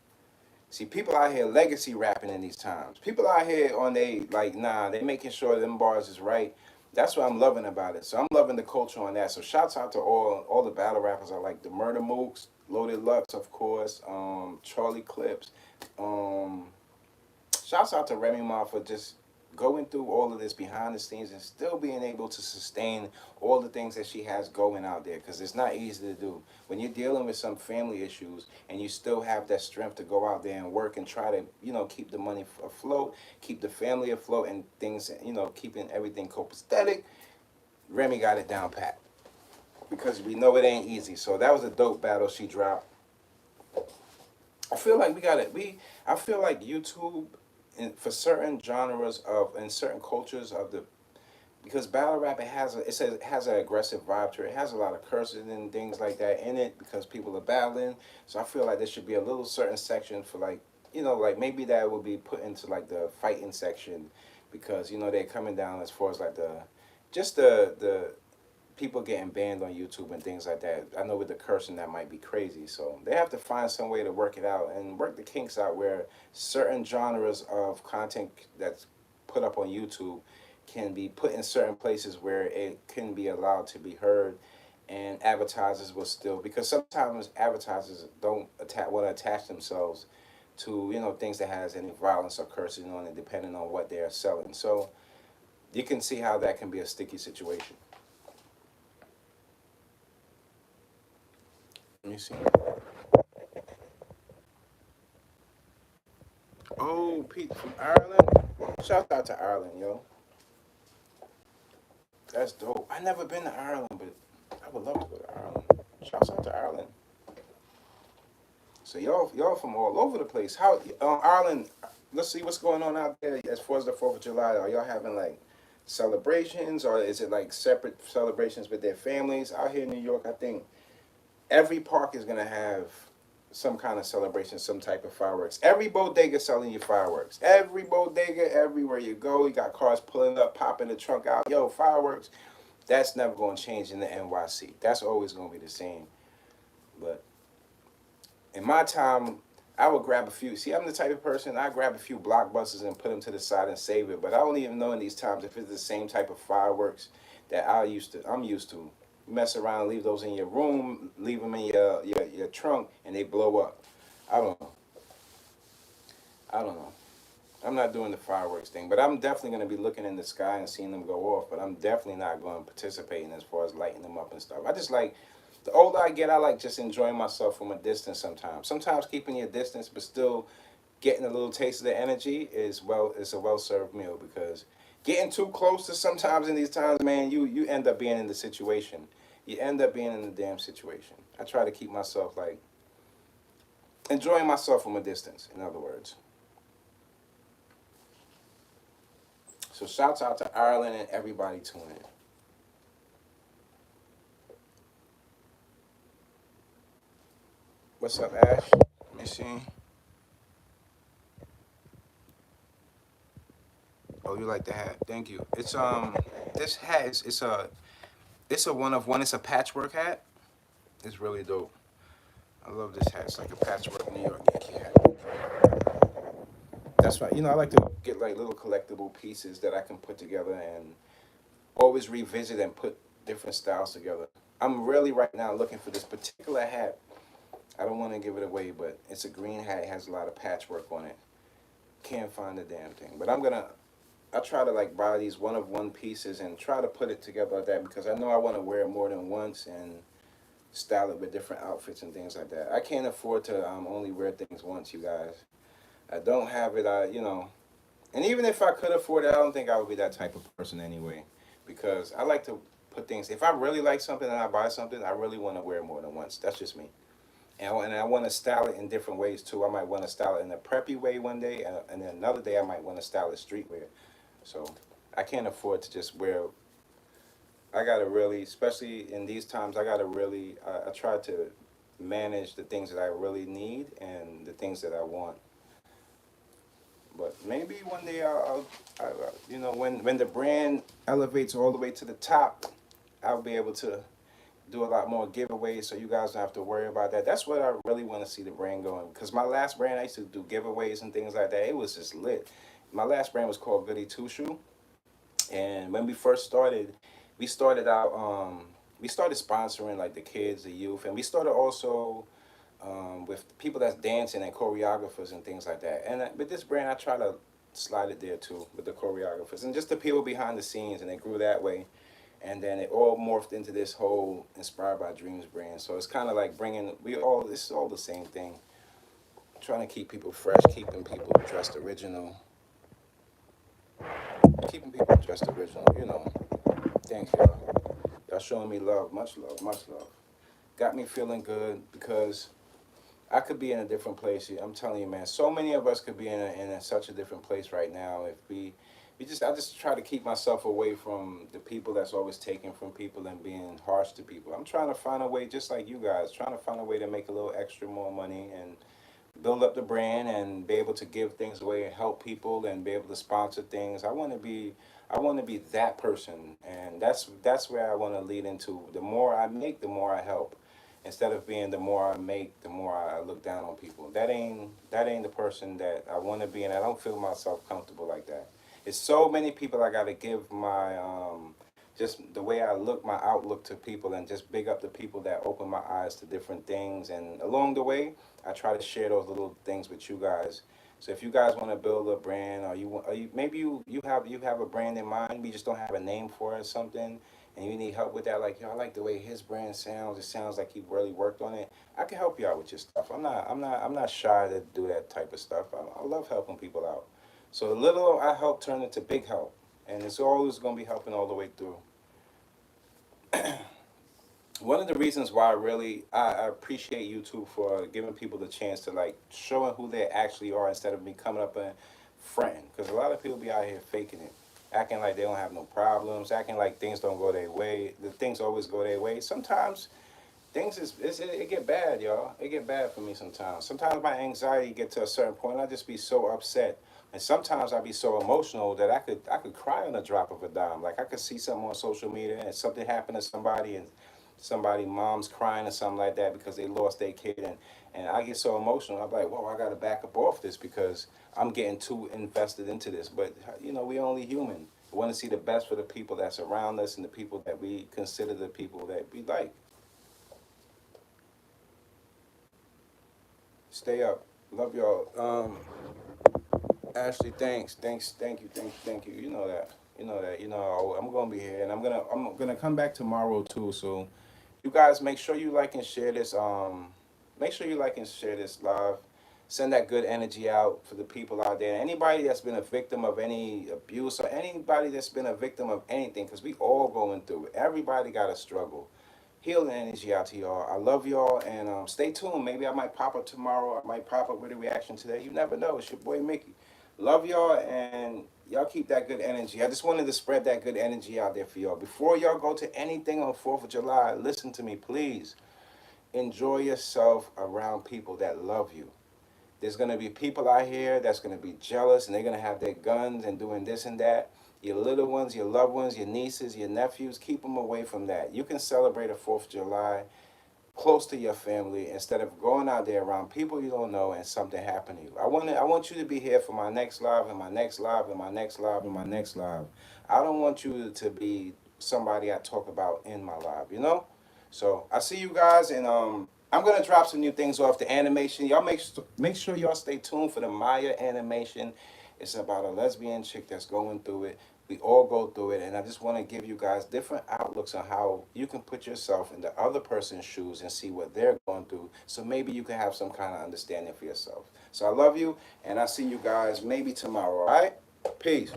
See, people out here legacy rapping in these times. People out here on they like, nah, they making sure them bars is right. That's what I'm loving about it. So I'm loving the culture on that. So shouts out to all the battle rappers. I like the Murder Mooks, Loaded Lux, of course, Charlie Clips. Um, Shouts out to Remy Ma for just going through all of this behind the scenes and still being able to sustain all the things that she has going out there, because it's not easy to do when you're dealing with some family issues and you still have that strength to go out there and work and try to, keep the money afloat, keep the family afloat, and things, keeping everything copacetic. Remy got it down pat, because we know it ain't easy. So that was a dope battle she dropped. I feel like we got it. I feel like YouTube, for certain genres of and certain cultures of the, because battle rap, it has an aggressive vibe to it. It has a lot of cursing and things like that in it, because people are battling. So I feel like there should be a little certain section for, like, like maybe that would be put into like the fighting section, because they're coming down as far as like the people getting banned on YouTube and things like that. I know with the cursing that might be crazy. So they have to find some way to work it out and work the kinks out, where certain genres of content that's put up on YouTube can be put in certain places where it can be allowed to be heard, and advertisers will still, because sometimes advertisers don't want to attach themselves to things that has any violence or cursing on it, depending on what they're selling. So you can see how that can be a sticky situation. Let me see. Oh, Pete from Ireland. Shout out to Ireland, yo. That's dope. I never been to Ireland, but I would love to go to Ireland. Shouts out to Ireland. So y'all from all over the place. How Ireland? Let's see what's going on out there as far as the 4th of July. Are y'all having like celebrations, or is it like separate celebrations with their families? Out here in New York, I think every park is gonna have some kind of celebration, some type of fireworks. Every bodega selling you fireworks. Every bodega, everywhere you go, you got cars pulling up, popping the trunk out. Yo, fireworks. That's never going to change in the NYC. That's always going to be the same. But in my time, I would grab a few. See, I'm the type of person, I grab a few blockbusters and put them to the side and save it. But I don't even know in these times if it's the same type of fireworks that I'm used to. Mess around, leave those in your room, leave them in your trunk, and they blow up. I don't know. I don't know. I'm not doing the fireworks thing, but I'm definitely going to be looking in the sky and seeing them go off. But I'm definitely not going to participate in as far as lighting them up and stuff. I just like, the older I get, I like just enjoying myself from a distance sometimes. Sometimes keeping your distance, but still getting a little taste of the energy is a well-served meal, because getting too close to sometimes in these times, man, you end up being in the situation. You end up being in the damn situation. I try to keep myself like enjoying myself from a distance, in other words. So shouts out to Ireland and everybody tuning in. What's up, Ash? Let me see. Oh, you like the hat? Thank you. This hat is it's a one of one. It's a patchwork hat. It's really dope. I love this hat. It's like a patchwork New York Yankee hat. That's right. I like to get like little collectible pieces that I can put together and always revisit and put different styles together. I'm really right now looking for this particular hat. I don't want to give it away, but it's a green hat. It has a lot of patchwork on it. Can't find the damn thing. But I try to like buy these one of one pieces and try to put it together like that because I know I want to wear it more than once and style it with different outfits and things like that. I can't afford to only wear things once, you guys. I don't have it, and even if I could afford it, I don't think I would be that type of person anyway because I like to put things, if I really like something and I buy something, I really want to wear it more than once. That's just me. And I want to style it in different ways too. I might want to style it in a preppy way one day, and then another day I might want to style it streetwear. So I can't afford to just wear. I gotta really, especially in these times, I gotta really. I try to manage the things that I really need and the things that I want. But maybe one day when the brand elevates all the way to the top, I'll be able to do a lot more giveaways, so you guys don't have to worry about that. That's what I really want to see the brand going. Because my last brand, I used to do giveaways and things like that. It was just lit. My last brand was called Goody Two Shoe, and when we first started, we started out. We started sponsoring like the kids, the youth, and we started also with people that's dancing and choreographers and things like that. And with this brand, I try to slide it there too with the choreographers and just the people behind the scenes, and it grew that way. And then it all morphed into this whole Inspired by Dreams brand. So it's kind of like this is all the same thing. Trying to keep people fresh, keeping people dressed original, keeping people dressed original, you know. Thanks, y'all. Y'all showing me love, much love, much love. Got me feeling good because I could be in a different place. I'm telling you, man. So many of us could be such a different place right now if I just try to keep myself away from the people that's always taking from people and being harsh to people. I'm trying to find a way, just like you guys, trying to find a way to make a little extra more money and build up the brand and be able to give things away and help people and be able to sponsor things. I want to be that person, and that's where I want to lead into. The more I make, the more I help. Instead of being the more I make, the more I look down on people. That ain't the person that I want to be, and I don't feel myself comfortable like that. It's so many people I got to give my just the way I look, my outlook to people, and just big up the people that open my eyes to different things. And along the way, I try to share those little things with you guys. So if you guys want to build a brand, or you maybe you have a brand in mind, we just don't have a name for it or something, and you need help with that. Like, yo, I like the way his brand sounds. It sounds like he really worked on it. I can help you out with your stuff. I'm not shy to do that type of stuff. I love helping people out. So the little I help turn into big help, and it's always gonna be helping all the way through. One of the reasons why I appreciate YouTube for giving people the chance to like showing who they actually are instead of me coming up and fronting, because a lot of people be out here faking it, acting like they don't have no problems, acting like things don't go their way, the things always go their way. Sometimes it get bad, y'all. It get bad for me sometimes. Sometimes my anxiety get to a certain point. I just be so upset, and sometimes I be so emotional that I could cry on a drop of a dime. Like I could see something on social media and something happened to somebody, and somebody mom's crying or something like that because they lost their kid, and I get so emotional. I'm like, whoa, I gotta back up off this because I'm getting too invested into this. But we only human. We want to see the best for the people that's around us and the people that we consider the people that we like. Stay up. Love y'all. Ashley, thank you. You know that. You know that. I'm gonna be here, and I'm gonna come back tomorrow too. So, you guys, make sure you like and share this. Make sure you like and share this live. Send that good energy out for the people out there. Anybody that's been a victim of any abuse or anybody that's been a victim of anything, because we all going through it. Everybody got a struggle. Healing energy out to y'all. I love y'all, and stay tuned. Maybe I might pop up tomorrow. I might pop up with a reaction today. You never know. It's your boy Mickey. Love y'all, and y'all keep that good energy. I just wanted to spread that good energy out there for y'all. Before y'all go to anything on 4th of July, listen to me, please. Enjoy yourself around people that love you. There's going to be people out here that's going to be jealous, and they're going to have their guns and doing this and that. Your little ones, your loved ones, your nieces, your nephews, keep them away from that. You can celebrate a 4th of July close to your family instead of going out there around people you don't know and something happen to you. I want you to be here for my next live and my next live and my next live and my next live. I don't want you to be somebody I talk about in my live, you know? So I see you guys, and I'm gonna drop some new things off the animation. Y'all make sure y'all stay tuned for the Maya animation. It's about a lesbian chick that's going through it. We all go through it, and I just want to give you guys different outlooks on how you can put yourself in the other person's shoes and see what they're going through. So maybe you can have some kind of understanding for yourself. So I love you, and I'll see you guys maybe tomorrow. All right, peace.